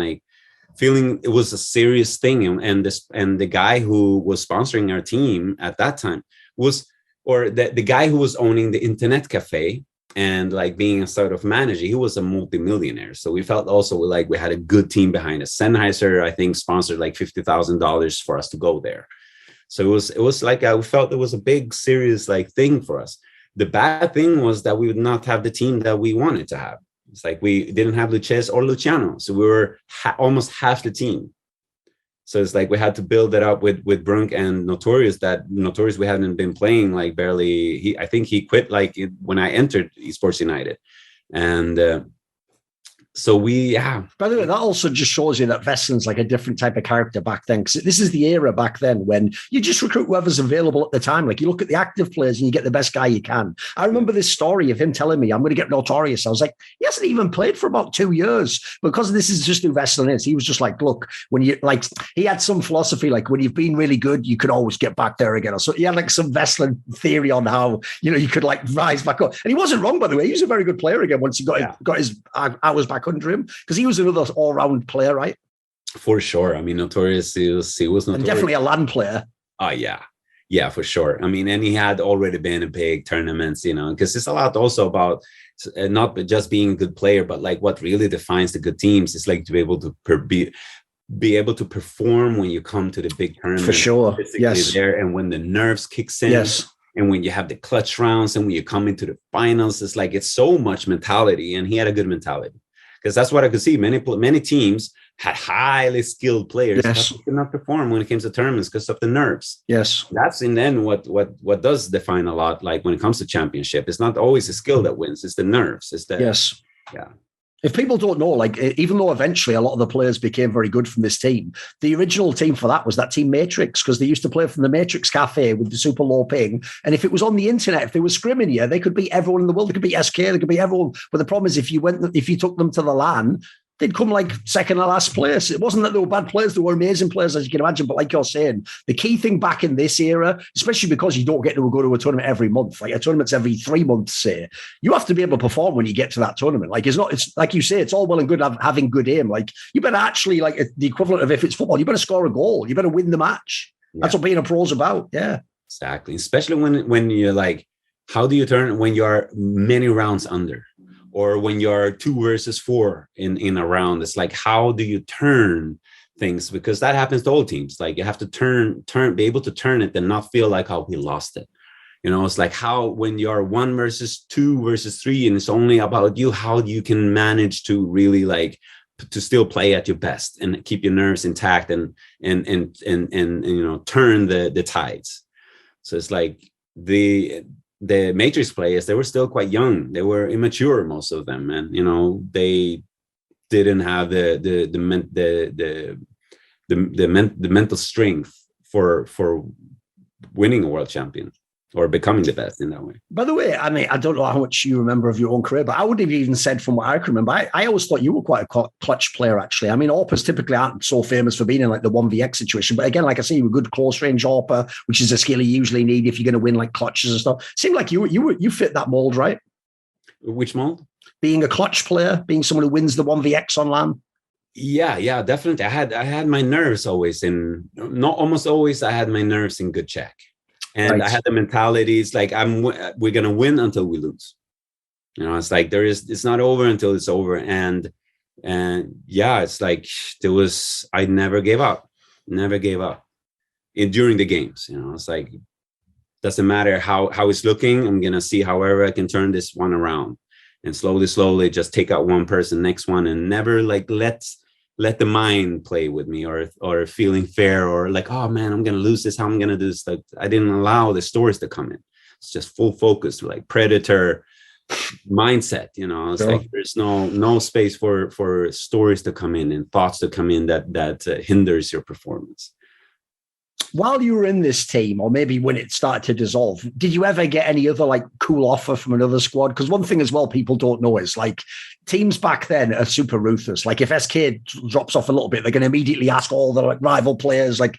it was a serious thing. And the guy who was sponsoring our team at that time the guy who was owning the internet cafe and like being a sort of manager, he was a multimillionaire. So we felt also like we had a good team behind us. Sennheiser, I think, sponsored like $50,000 for us to go there. So it was like, we felt it was a big, serious like thing for us. The bad thing was that we would not have the team that we wanted to have. It's like we didn't have Lucchese or Luciano. So we were almost half the team. So it's like we had to build it up with Brunk and Notorious. That Notorious we hadn't been playing like barely. I think he quit like when I entered Esports United. And so by the way, that also just shows you that vesslan's like a different type of character back then, because this is the era back then when you just recruit whoever's available at the time. Like you look at the active players and you get the best guy you can. I remember this story of him telling me, I'm going to get Notorious. I was like, he hasn't even played for about 2 years, because this is just who vesslan is. He was just like, look, when you like, he had some philosophy, like when you've been really good, you could always get back there again. So he had like some vesslan theory on how, you know, you could like rise back up. And he wasn't wrong, by the way. He was a very good player again once he got his hours back under him, because he was another all-round player, right? For sure. I mean, Notorious, he was Notorious. And definitely a LAN player. Oh, yeah, for sure. I mean, and he had already been in big tournaments, you know, because it's a lot also about not just being a good player, but like what really defines the good teams is like to be able to be able to perform when you come to the big tournament. For sure. Yes. There, and when the nerves kicks in. Yes. And when you have the clutch rounds and when you come into the finals, it's like it's so much mentality. And he had a good mentality. Because that's what I could see. Many teams had highly skilled players who could not perform when it comes to tournaments because of the nerves. Yes. That's in the end what does define a lot, like when it comes to championship. It's not always the skill that wins, it's the nerves. It's the yeah. If people don't know, like, even though eventually a lot of the players became very good from this team, the original team for that was that team Matrix, because they used to play from the Matrix Cafe with the super low ping. And if it was on the internet, if they were scrimming you, they could beat everyone in the world. They could beat SK, they could beat everyone. But the problem is, if you took them to the LAN, they'd come like second or last place. It wasn't that they were bad players, they were amazing players, as you can imagine. But like you're saying, the key thing back in this era, especially because you don't get to go to a tournament every month, like a tournament's every 3 months, say, you have to be able to perform when you get to that tournament. Like it's like you say, it's all well and good having good aim. Like you better actually, like the equivalent of if it's football, you better score a goal, you better win the match. Yeah. That's what being a pro's about. Yeah. Exactly. Especially when you're like, how do you turn when you're many rounds under? Or when you're 2 versus 4 in a round, it's like, how do you turn things? Because that happens to all teams. Like you have to be able to turn it and not feel like, oh, we lost it. You know, it's like how when you're 1 versus 2 versus 3, and it's only about you, how you can manage to really like to still play at your best and keep your nerves intact and you know, turn the tides. So it's like the the matrix players, they were still quite young. They were immature, most of them, and they didn't have the mental strength for winning a world champion or becoming the best in that way. By the way, I mean, I don't know how much you remember of your own career, but I would have even said from what I can remember, I always thought you were quite a clutch player, actually. I mean, AWPers typically aren't so famous for being in like the 1vx situation. But again, like I say, you were a good close range AWPer, which is a skill you usually need if you're going to win like clutches and stuff. Seemed like you fit that mold, right? Which mold? Being a clutch player, being someone who wins the 1vx on LAN. Yeah, definitely. I had my nerves always not almost always. I had my nerves in good check. And I had the mentality, it's like we're gonna win until we lose. It's like it's not over until it's over. And yeah, it's like I never gave up during the games. It's like, doesn't matter how it's looking. I'm gonna see however I can turn this one around, and slowly just take out one person, next one, and never like let the mind play with me or feeling fair or like, oh man, I'm going to lose this. How I'm going to do this? Like, I didn't allow the stories to come in. It's just full focus, like predator mindset. It's like, there's no space for stories to come in and thoughts to come in that hinders your performance. While you were in this team, or maybe when it started to dissolve, did you ever get any other like cool offer from another squad? Because one thing as well people don't know is like teams back then are super ruthless. Like if SK drops off a little bit, they're going to immediately ask all the like rival players. Like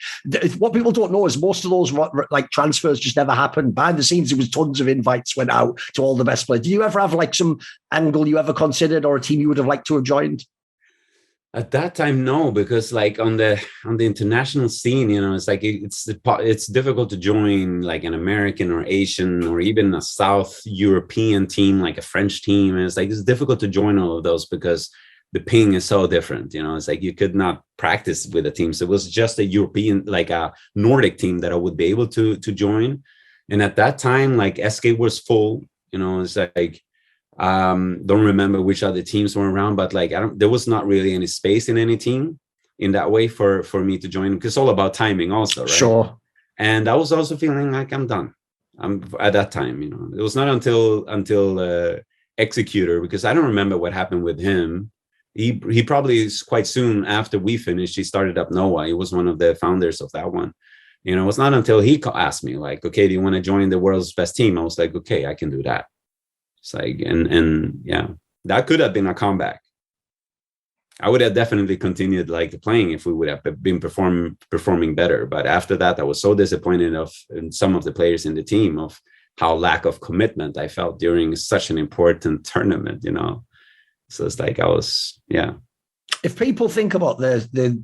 what people don't know is most of those like transfers just never happened. Behind the scenes, there was tons of invites went out to all the best players. Did you ever have like some angle you ever considered or a team you would have liked to have joined? At that time, no, because like on the international scene, it's like it's difficult to join like an American or Asian or even a South European team, like a French team. And it's difficult to join all of those because the ping is so different. It's like you could not practice with a team. So it was just a European, like a Nordic team that I would be able to join. And at that time, like SK was full. It's like, don't remember which other teams were around, but like there was not really any space in any team in that way for me to join, because it's all about timing also, right? Sure. And I was also feeling like I'm done. At that time, it was not until XeqtR, because I don't remember what happened with him. He probably quite soon after we finished, he started up Noah. He was one of the founders of that one. It was not until he asked me like, okay, do you want to join the world's best team? I was like, okay, I can do that. It's like, and yeah, that could have been a comeback. I would have definitely continued like playing if we would have been performing better. But after that, I was so disappointed in some of the players in the team of how lack of commitment I felt during such an important tournament, So it's like If people think about the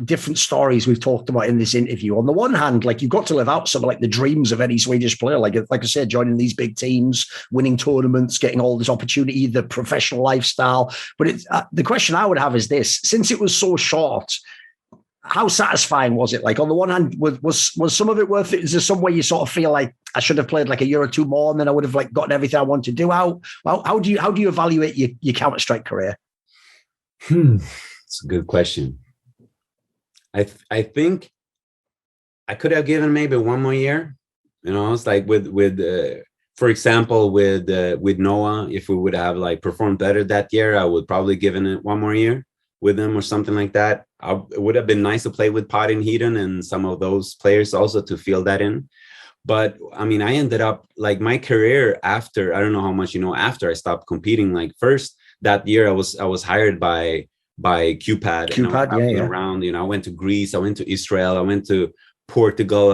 different stories we've talked about in this interview, on the one hand, like you've got to live out some of like the dreams of any Swedish player, like I said, joining these big teams, winning tournaments, getting all this opportunity, the professional lifestyle. But it's the question I would have is this: since it was so short, how satisfying was it? Like on the one hand, was some of it worth it? Is there some way you sort of feel like I should have played like a year or two more, and then I would have like gotten everything I wanted to do? How do you evaluate your Counter-Strike career? It's a good question. I think I could have given maybe one more year. It's like with for example, with Noah, if we would have like performed better that year, I would probably given it one more year with them or something like that. It would have been nice to play with Pod and Hedon and some of those players also to feel that in. But I mean, I ended up like my career after, I don't know how much after I stopped competing. Like first that year, I was hired by QPAD. Around, I went to Greece, I went to Israel, I went to Portugal,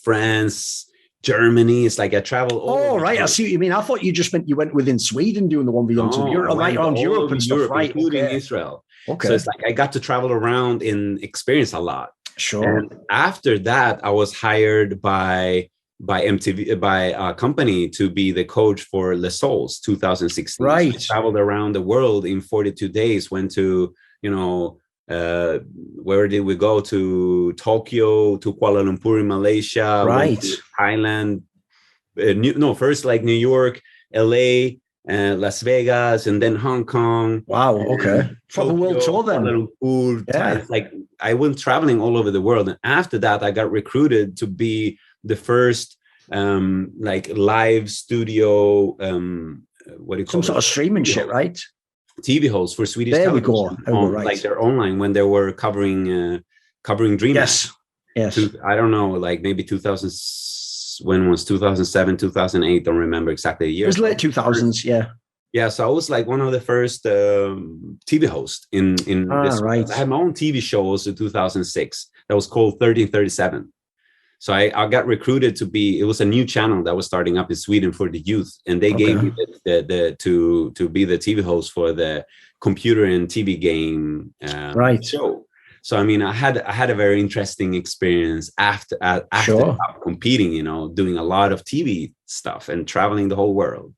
France, Germany. It's like I traveled. Oh, right. I see what you mean. I thought you just meant you went within Sweden doing the 1v1 to Europe, right around Europe and stuff, right? Including Israel. Okay. So it's like I got to travel around and experience a lot. Sure. And after that, I was hired by MTV, by a company to be the coach for Les Seules 2016. Right. So I traveled around the world in 42 days, went to, where did we go? To Tokyo, to Kuala Lumpur in Malaysia, right? Thailand, first like New York, LA, Las Vegas, and then Hong Kong. Wow. Okay. From a world tour then. Kuala Lumpur, yeah. Like I went traveling all over the world. And after that, I got recruited to be the first like live studio, what do you call Some it? sort of streaming shit, right? TV hosts for Swedish There we television. go. Oh, right. Like they're online when they were covering Dream Match. Yes. I don't know, like maybe 2000. When was 2007, 2008? Don't remember exactly the year. It was late 2000s. Yeah. Yeah, so I was like one of the first TV hosts in this. Right. I had my own TV show also in 2006 that was called 1337. So I got recruited to be. It was a new channel that was starting up in Sweden for the youth, and they gave me to be the TV host for the computer and TV game show. So I mean, I had a very interesting experience after competing. You know, doing a lot of TV stuff and traveling the whole world.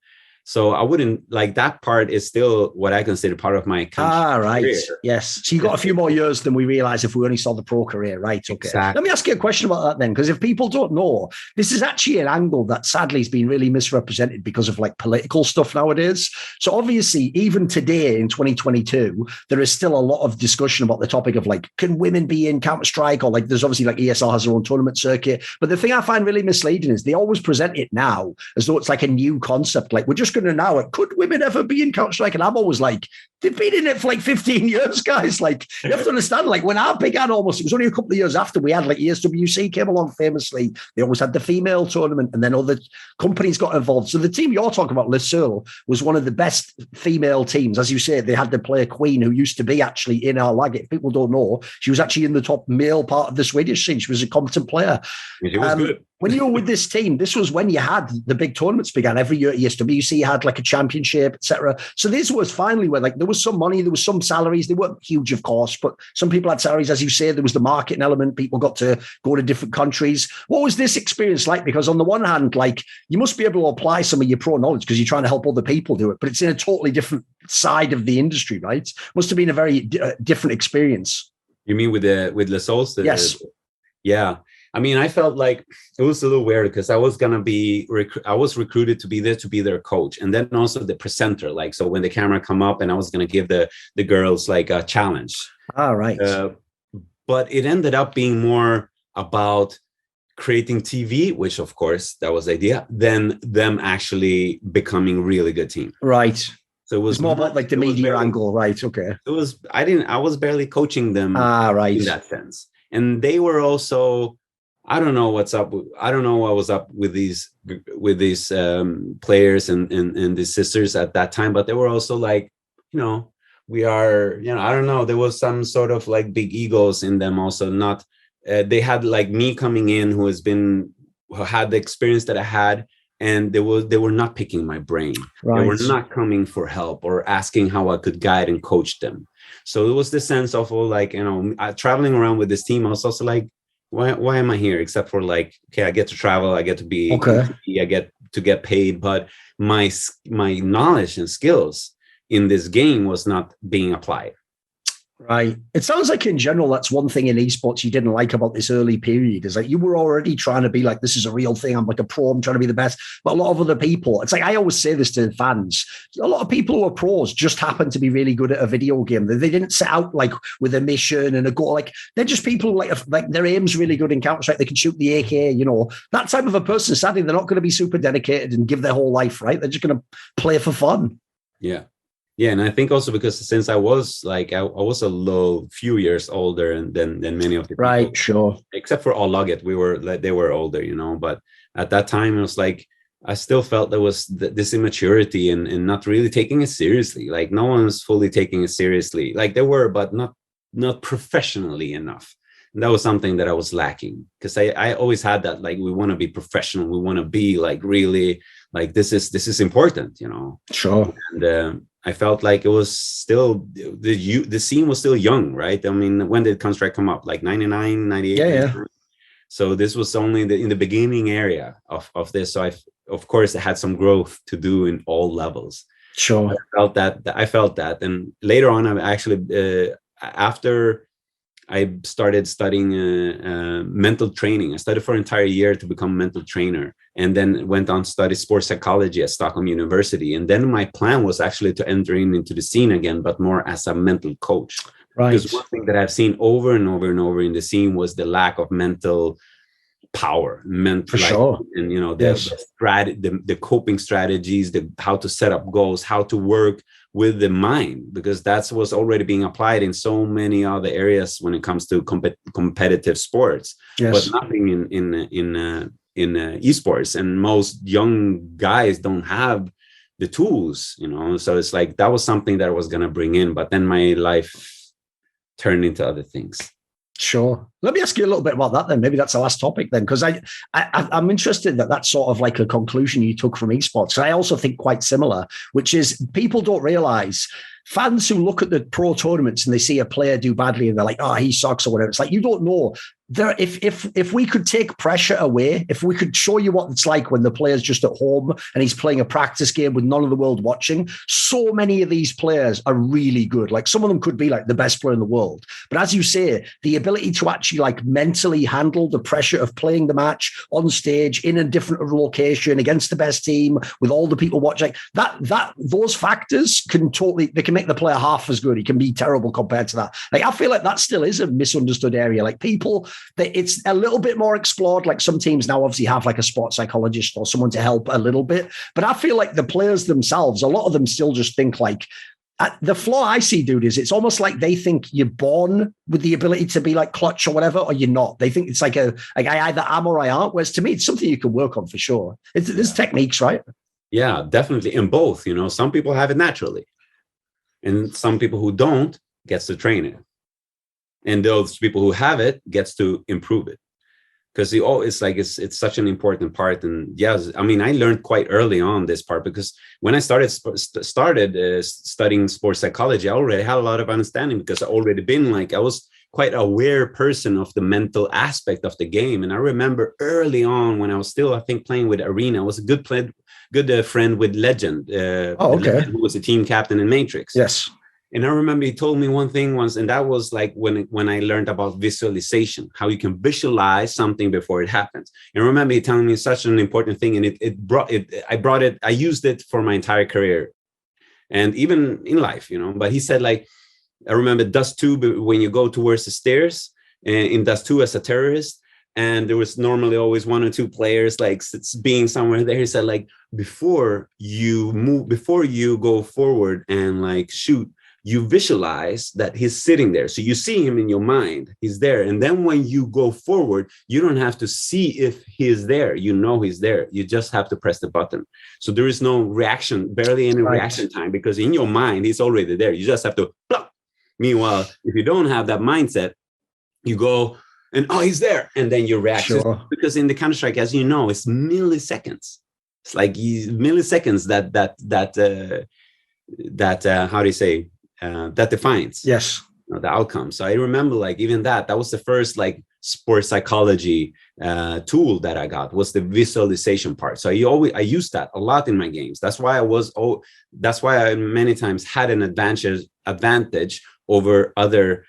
So I wouldn't like that part is still what I consider part of my career. Yes. So you got a few more years than we realized if we only saw the pro career, right? Okay. Exactly. Let me ask you a question about that then, because if people don't know, this is actually an angle that sadly has been really misrepresented because of like political stuff nowadays. So obviously, even today in 2022, there is still a lot of discussion about the topic of like, can women be in Counter-Strike? Or like, there's obviously like ESL has their own tournament circuit. But the thing I find really misleading is they always present it now as though it's like a new concept. Like, we're just going to now, could women ever be in Counter-Strike? And I'm always like, they've been in it for like 15 years, guys. Like, you have to understand, like, when I began it was only a couple of years after we had like ESWC came along famously. They always had the female tournament, and then other companies got involved. So the team you're talking about, Les Seules, was one of the best female teams. As you say, they had the player Queen, who used to be actually in A-Laget. If people don't know, she was actually in the top male part of the Swedish scene. She was a competent player. It was good. When you were with this team, this was when you had the big tournaments began. Every year at ESWC, you had like a championship, etc. So this was finally where like there was some money, there was some salaries. They weren't huge, of course, but some people had salaries. As you say, there was the marketing element. People got to go to different countries. What was this experience like? Because on the one hand, like you must be able to apply some of your pro knowledge because you're trying to help other people do it, but it's in a totally different side of the industry, right? Must have been a very different experience. You mean with Les Seules? Yes. Yeah. I mean, I felt like it was a little weird because I was going to be, I was recruited to be there to be their coach. And then also the presenter, like, so when the camera come up and I was going to give the girls like a challenge. All right. But it ended up being more about creating TV, which of course that was the idea, than them actually becoming really good team. Right. So it was more about like the media angle. Right. Okay. I was barely coaching them right. in that sense. And they were also, I don't know what's up. I don't know what was up with these players and these sisters at that time, but they were also like, we are, I don't know. There was some sort of like big egos in them also. Not, they had like me coming in who had the experience that I had, and they were not picking my brain. Right. They were not coming for help or asking how I could guide and coach them. So it was this sense of like, traveling around with this team. I was also like, why am I here? Except for like, okay, I get to travel, I get to be, I get to get paid, but my knowledge and skills in this game was not being applied. Right. It sounds like in general, that's one thing in esports you didn't like about this early period is like you were already trying to be like, this is a real thing. I'm like a pro. I'm trying to be the best. But a lot of other people, it's like, I always say this to fans. A lot of people who are pros just happen to be really good at a video game. They didn't set out like with a mission and a goal. Like they're just people who like their aim's really good in Counter-Strike. They can shoot the AK, that type of a person. Sadly, they're not going to be super dedicated and give their whole life, right? They're just going to play for fun. Yeah. Yeah, and I think also because since I was like I was a few years older than many of the people, right? Sure, except for A-Laget, they were older, But at that time, it was like I still felt there was this immaturity and not really taking it seriously. Like no one was fully taking it seriously. Like they were, but not professionally enough. And that was something that I was lacking because I always had that like we want to be professional, we want to be like really like this is important, Sure, and. I felt like it was still the scene was still young, right? I mean, when did Counter-Strike come up? Like 99, 98? Yeah. So this was only in the beginning area of this. So of course, it had some growth to do in all levels. Sure. I felt that. And later on, I actually, after I started studying mental training, I studied for an entire year to become a mental trainer. And then went on to study sports psychology at Stockholm University. And then my plan was actually to enter into the scene again, but more as a mental coach. Right. Because one thing that I've seen over and over and over in the scene was the lack of mental power, meant for sure. And you know, Yes. the coping strategies, how to set up goals, how to work with the mind, because that was already being applied in so many other areas when it comes to competitive sports, Yes. but nothing in esports. And most young guys don't have the tools, you know. So it's like that was something that I was gonna bring in, but then my life turned into other things. Sure. Let me ask you a little bit about that then. Maybe that's the last topic then, because I'm interested that that's sort of like a conclusion you took from esports. I also think quite similar, which is people don't realize, fans who look at the pro tournaments and they see a player do badly and they're like, oh, he sucks or whatever. It's like, you don't know. There, if we could take pressure away, if we could show you what it's like when the player's just at home and he's playing a practice game with none of the world watching, so many of these players are really good. Like some of them could be like the best player in the world. But as you say, the ability to actually like mentally handle the pressure of playing the match on stage in a different location against the best team with all the people watching, those factors can they can make the player half as good. He can be terrible compared to that. Like I feel like that still is a misunderstood area. Like people, it's a little bit more explored. Like some teams now obviously have like a sports psychologist or someone to help a little bit. But I feel like the players themselves, a lot of them still just think like, the flaw I see, dude, is it's almost like they think you're born with the ability to be like clutch or whatever, or you're not. They think it's like I either am or I aren't. Whereas to me, it's something you can work on for sure. There's techniques, right? Yeah, definitely. In both, you know, some people have it naturally, and some people who don't gets to train it. And those people who have it gets to improve it, because it's such an important part. And yes, I mean, I learned quite early on this part, because when I started studying sports psychology, I already had a lot of understanding, because I was quite aware person of the mental aspect of the game. And I remember early on when I was still, I think, playing with Arena, I was a good friend with Legend. Legend, who was a team captain in Matrix. Yes. And I remember he told me one thing once, and that was like when I learned about visualization, how you can visualize something before it happens. And I remember he telling me such an important thing, and I used it for my entire career, and even in life, you know. But he said, like, I remember Dust 2, when you go towards the stairs, and in Dust 2 as a terrorist, and there was normally always one or two players like being somewhere there. He said, like, before you go forward and like shoot, you visualize that he's sitting there. So you see him in your mind, he's there. And then when you go forward, you don't have to see if he is there. You know he's there. You just have to press the button. So there is no reaction, barely any reaction time, because in your mind, he's already there. You just have to plop. Meanwhile, if you don't have that mindset, you go and, oh, he's there. And then you react. Sure. Because in the Counter-Strike, as you know, it's milliseconds. It's like milliseconds how do you say, that defines the outcome. So I remember, like, even that was the first like sports psychology tool that I got, was the visualization part. So I used that a lot in my games. That's why I many times had an advantage over other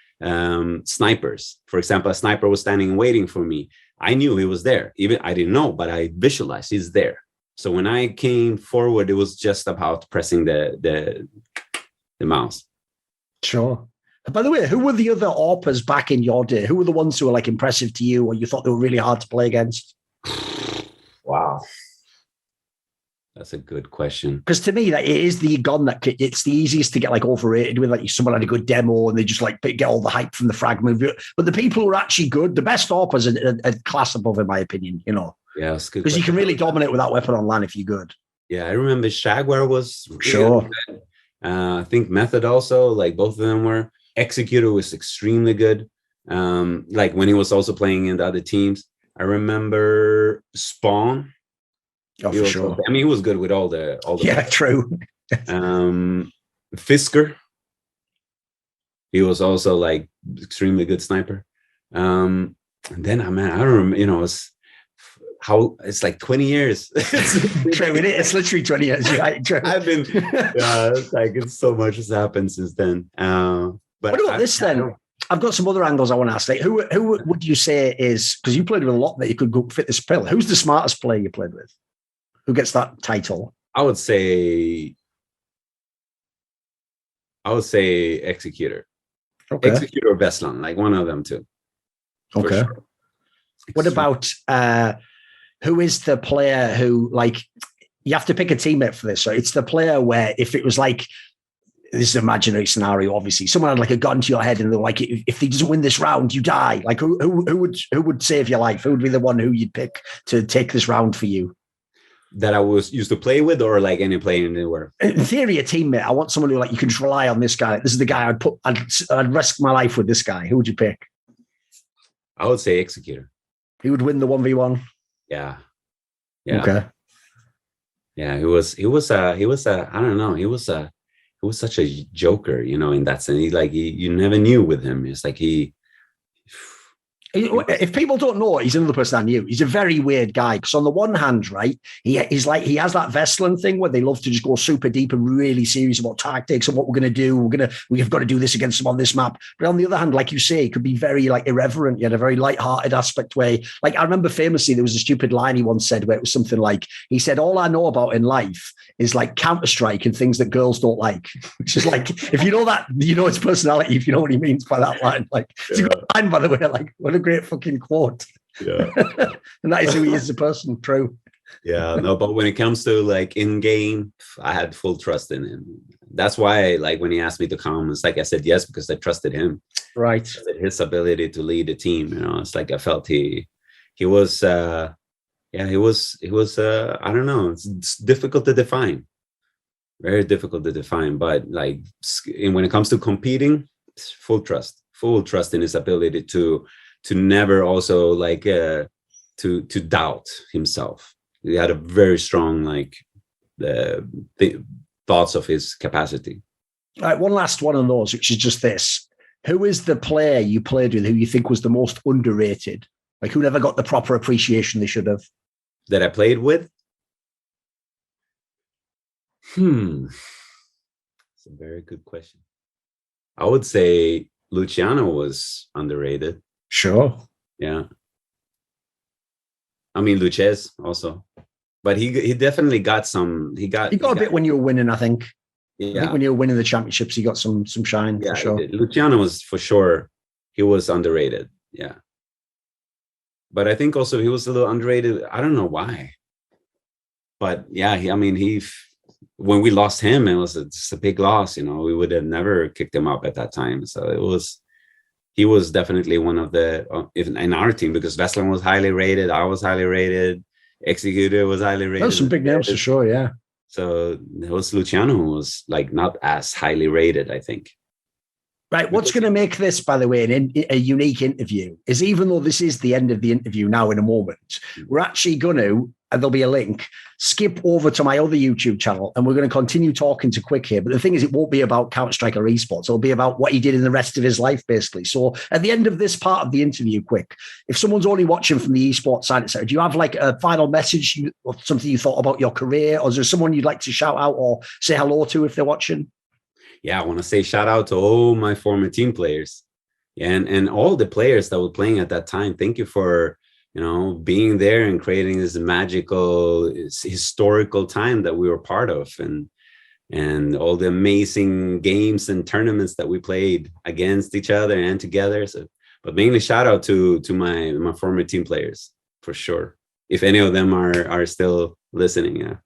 snipers. For example, a sniper was standing and waiting for me. I knew he was there. Even I didn't know, but I visualized he's there. So when I came forward, it was just about pressing the mouse. Sure. By the way, who were the other AWPers back in your day? Who were the ones who were like impressive to you, or you thought they were really hard to play against? Wow. That's a good question. Because to me, that it is the gun that it's the easiest to get like overrated with. Like someone had a good demo and they just like get all the hype from the frag move. But the people who are actually good, the best AWPers are a class above, in my opinion, you know. Yeah, that's good. Because you can really dominate with that weapon on LAN if you're good. Yeah, I remember Jaguar was really sure. Good. I think Method also, like both of them were. XeqtR was extremely good. Like when he was also playing in the other teams. I remember Spawn. Oh, for sure. I mean, he was good with all the yeah, true. Fisker. He was also like extremely good sniper. And then I don't remember, you know, it's like 20 years. True, it's literally 20 years. Right? True. I've been, it's so much has happened since then. But what about this then? I've got some other angles I want to ask. Like, who would you say is, because you played with a lot that you could go fit this pill. Who's the smartest player you played with? Who gets that title? I would say XeqtR. Okay. XeqtR or vesslan, like one of them too. Okay. Sure. What about who is the player who, like, you have to pick a teammate for this. So it's the player where if it was like, this is an imaginary scenario, obviously, someone had like a gun to your head and they're like, if he doesn't win this round, you die. Like who would save your life? Who would be the one who you'd pick to take this round for you? That I was used to play with, or like any player anywhere? In theory, a teammate. I want someone who, like, you can just rely on this guy. This is the guy I'd risk my life with this guy. Who would you pick? I would say XeqtR. He would win the 1v1. Yeah. Okay. Yeah, he was I don't know, he was such a joker, you know, in that sense. You never knew with him. It's like if people don't know, he's another person I knew. He's a very weird guy because on the one hand, right, he's like, he has that vesslan thing where they love to just go super deep and really serious about tactics and what we're going to do. We've got to do this against them on this map. But on the other hand, like you say, it could be very like irreverent. You had a very light-hearted aspect where, like, I remember famously there was a stupid line he once said where it was something like, he said, all I know about in life is like Counter-Strike and things that girls don't like. Which is like, if you know that, you know his personality, if you know what he means by that line. Like, it's a good line, by the way. Like, what a great fucking quote. Yeah. And that is who he is as a person. True. Yeah, no, but when it comes to like in game, I had full trust in him. That's why, like, when he asked me to come, it's like I said yes because I trusted him. Right. His ability to lead the team, you know, it's like I felt he was I don't know, it's difficult to define. Very difficult to define, but like, when it comes to competing, full trust in his ability to never also like to doubt himself. He had a very strong like thoughts of his capacity. All right, one last one on those, which is just this: who is the player you played with who you think was the most underrated? Like, who never got the proper appreciation they should have? That I played with? It's a very good question. I would say Luciano was underrated. Sure. Yeah. I mean, Lucchese also. But he definitely got some. He got a bit when you were winning, I think. Yeah. I think when you were winning the championships, he got some shine, yeah, for sure. Luciano was for sure. He was underrated. Yeah. But I think also he was a little underrated. I don't know why. But yeah, when we lost him, it was just a big loss. You know, we would have never kicked him up at that time. So he was definitely one of the in our team, because vesslan was highly rated. I was highly rated. XeqtR was highly rated. Those some big names for sure. Yeah. So it was Luciano who was like not as highly rated, I think. Right. What's going to make this, by the way, a unique interview is, even though this is the end of the interview now in a moment, we're actually going to, and there'll be a link, skip over to my other YouTube channel, and we're going to continue talking to Quick here. But the thing is, it won't be about Counter-Strike or esports. It'll be about what he did in the rest of his life, basically. So at the end of this part of the interview, Quick, if someone's only watching from the esports side, etc., do you have like a final message or something you thought about your career? Or is there someone you'd like to shout out or say hello to if they're watching? Yeah, I want to say shout out to all my former team players, and all the players that were playing at that time. Thank you for, you know, being there and creating this magical, historical time that we were part of, and all the amazing games and tournaments that we played against each other and together. So, but mainly shout out to my former team players for sure. If any of them are still listening, yeah.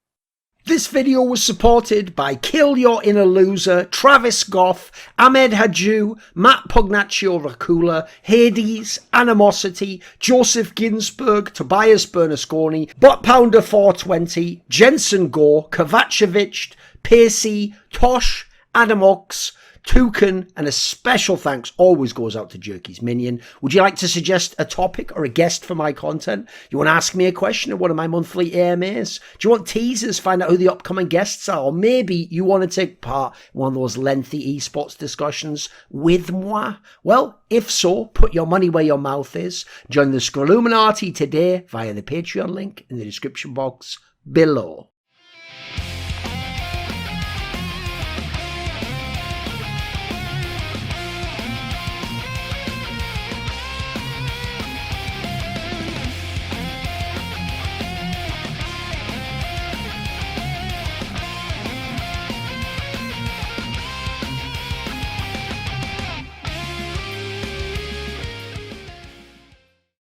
This video was supported by Kill Your Inner Loser, Travis Goff, Ahmed Hadju, Matt Pugnaccio Racula, Hades, Animosity, Joseph Ginsberg, Tobias Bernasconi, Bot Pounder 420, Jensen Gore, Kovacevic, Pacey, Tosh, Adamox, Thooorin, and a special thanks always goes out to Jerky's Minion. Would you like to suggest a topic or a guest for my content? You want to ask me a question at one of my monthly AMAs? Do you want teasers, find out who the upcoming guests are? Or maybe you want to take part in one of those lengthy esports discussions with moi? Well, if so, put your money where your mouth is. Join the Scrolluminati today via the Patreon link in the description box below.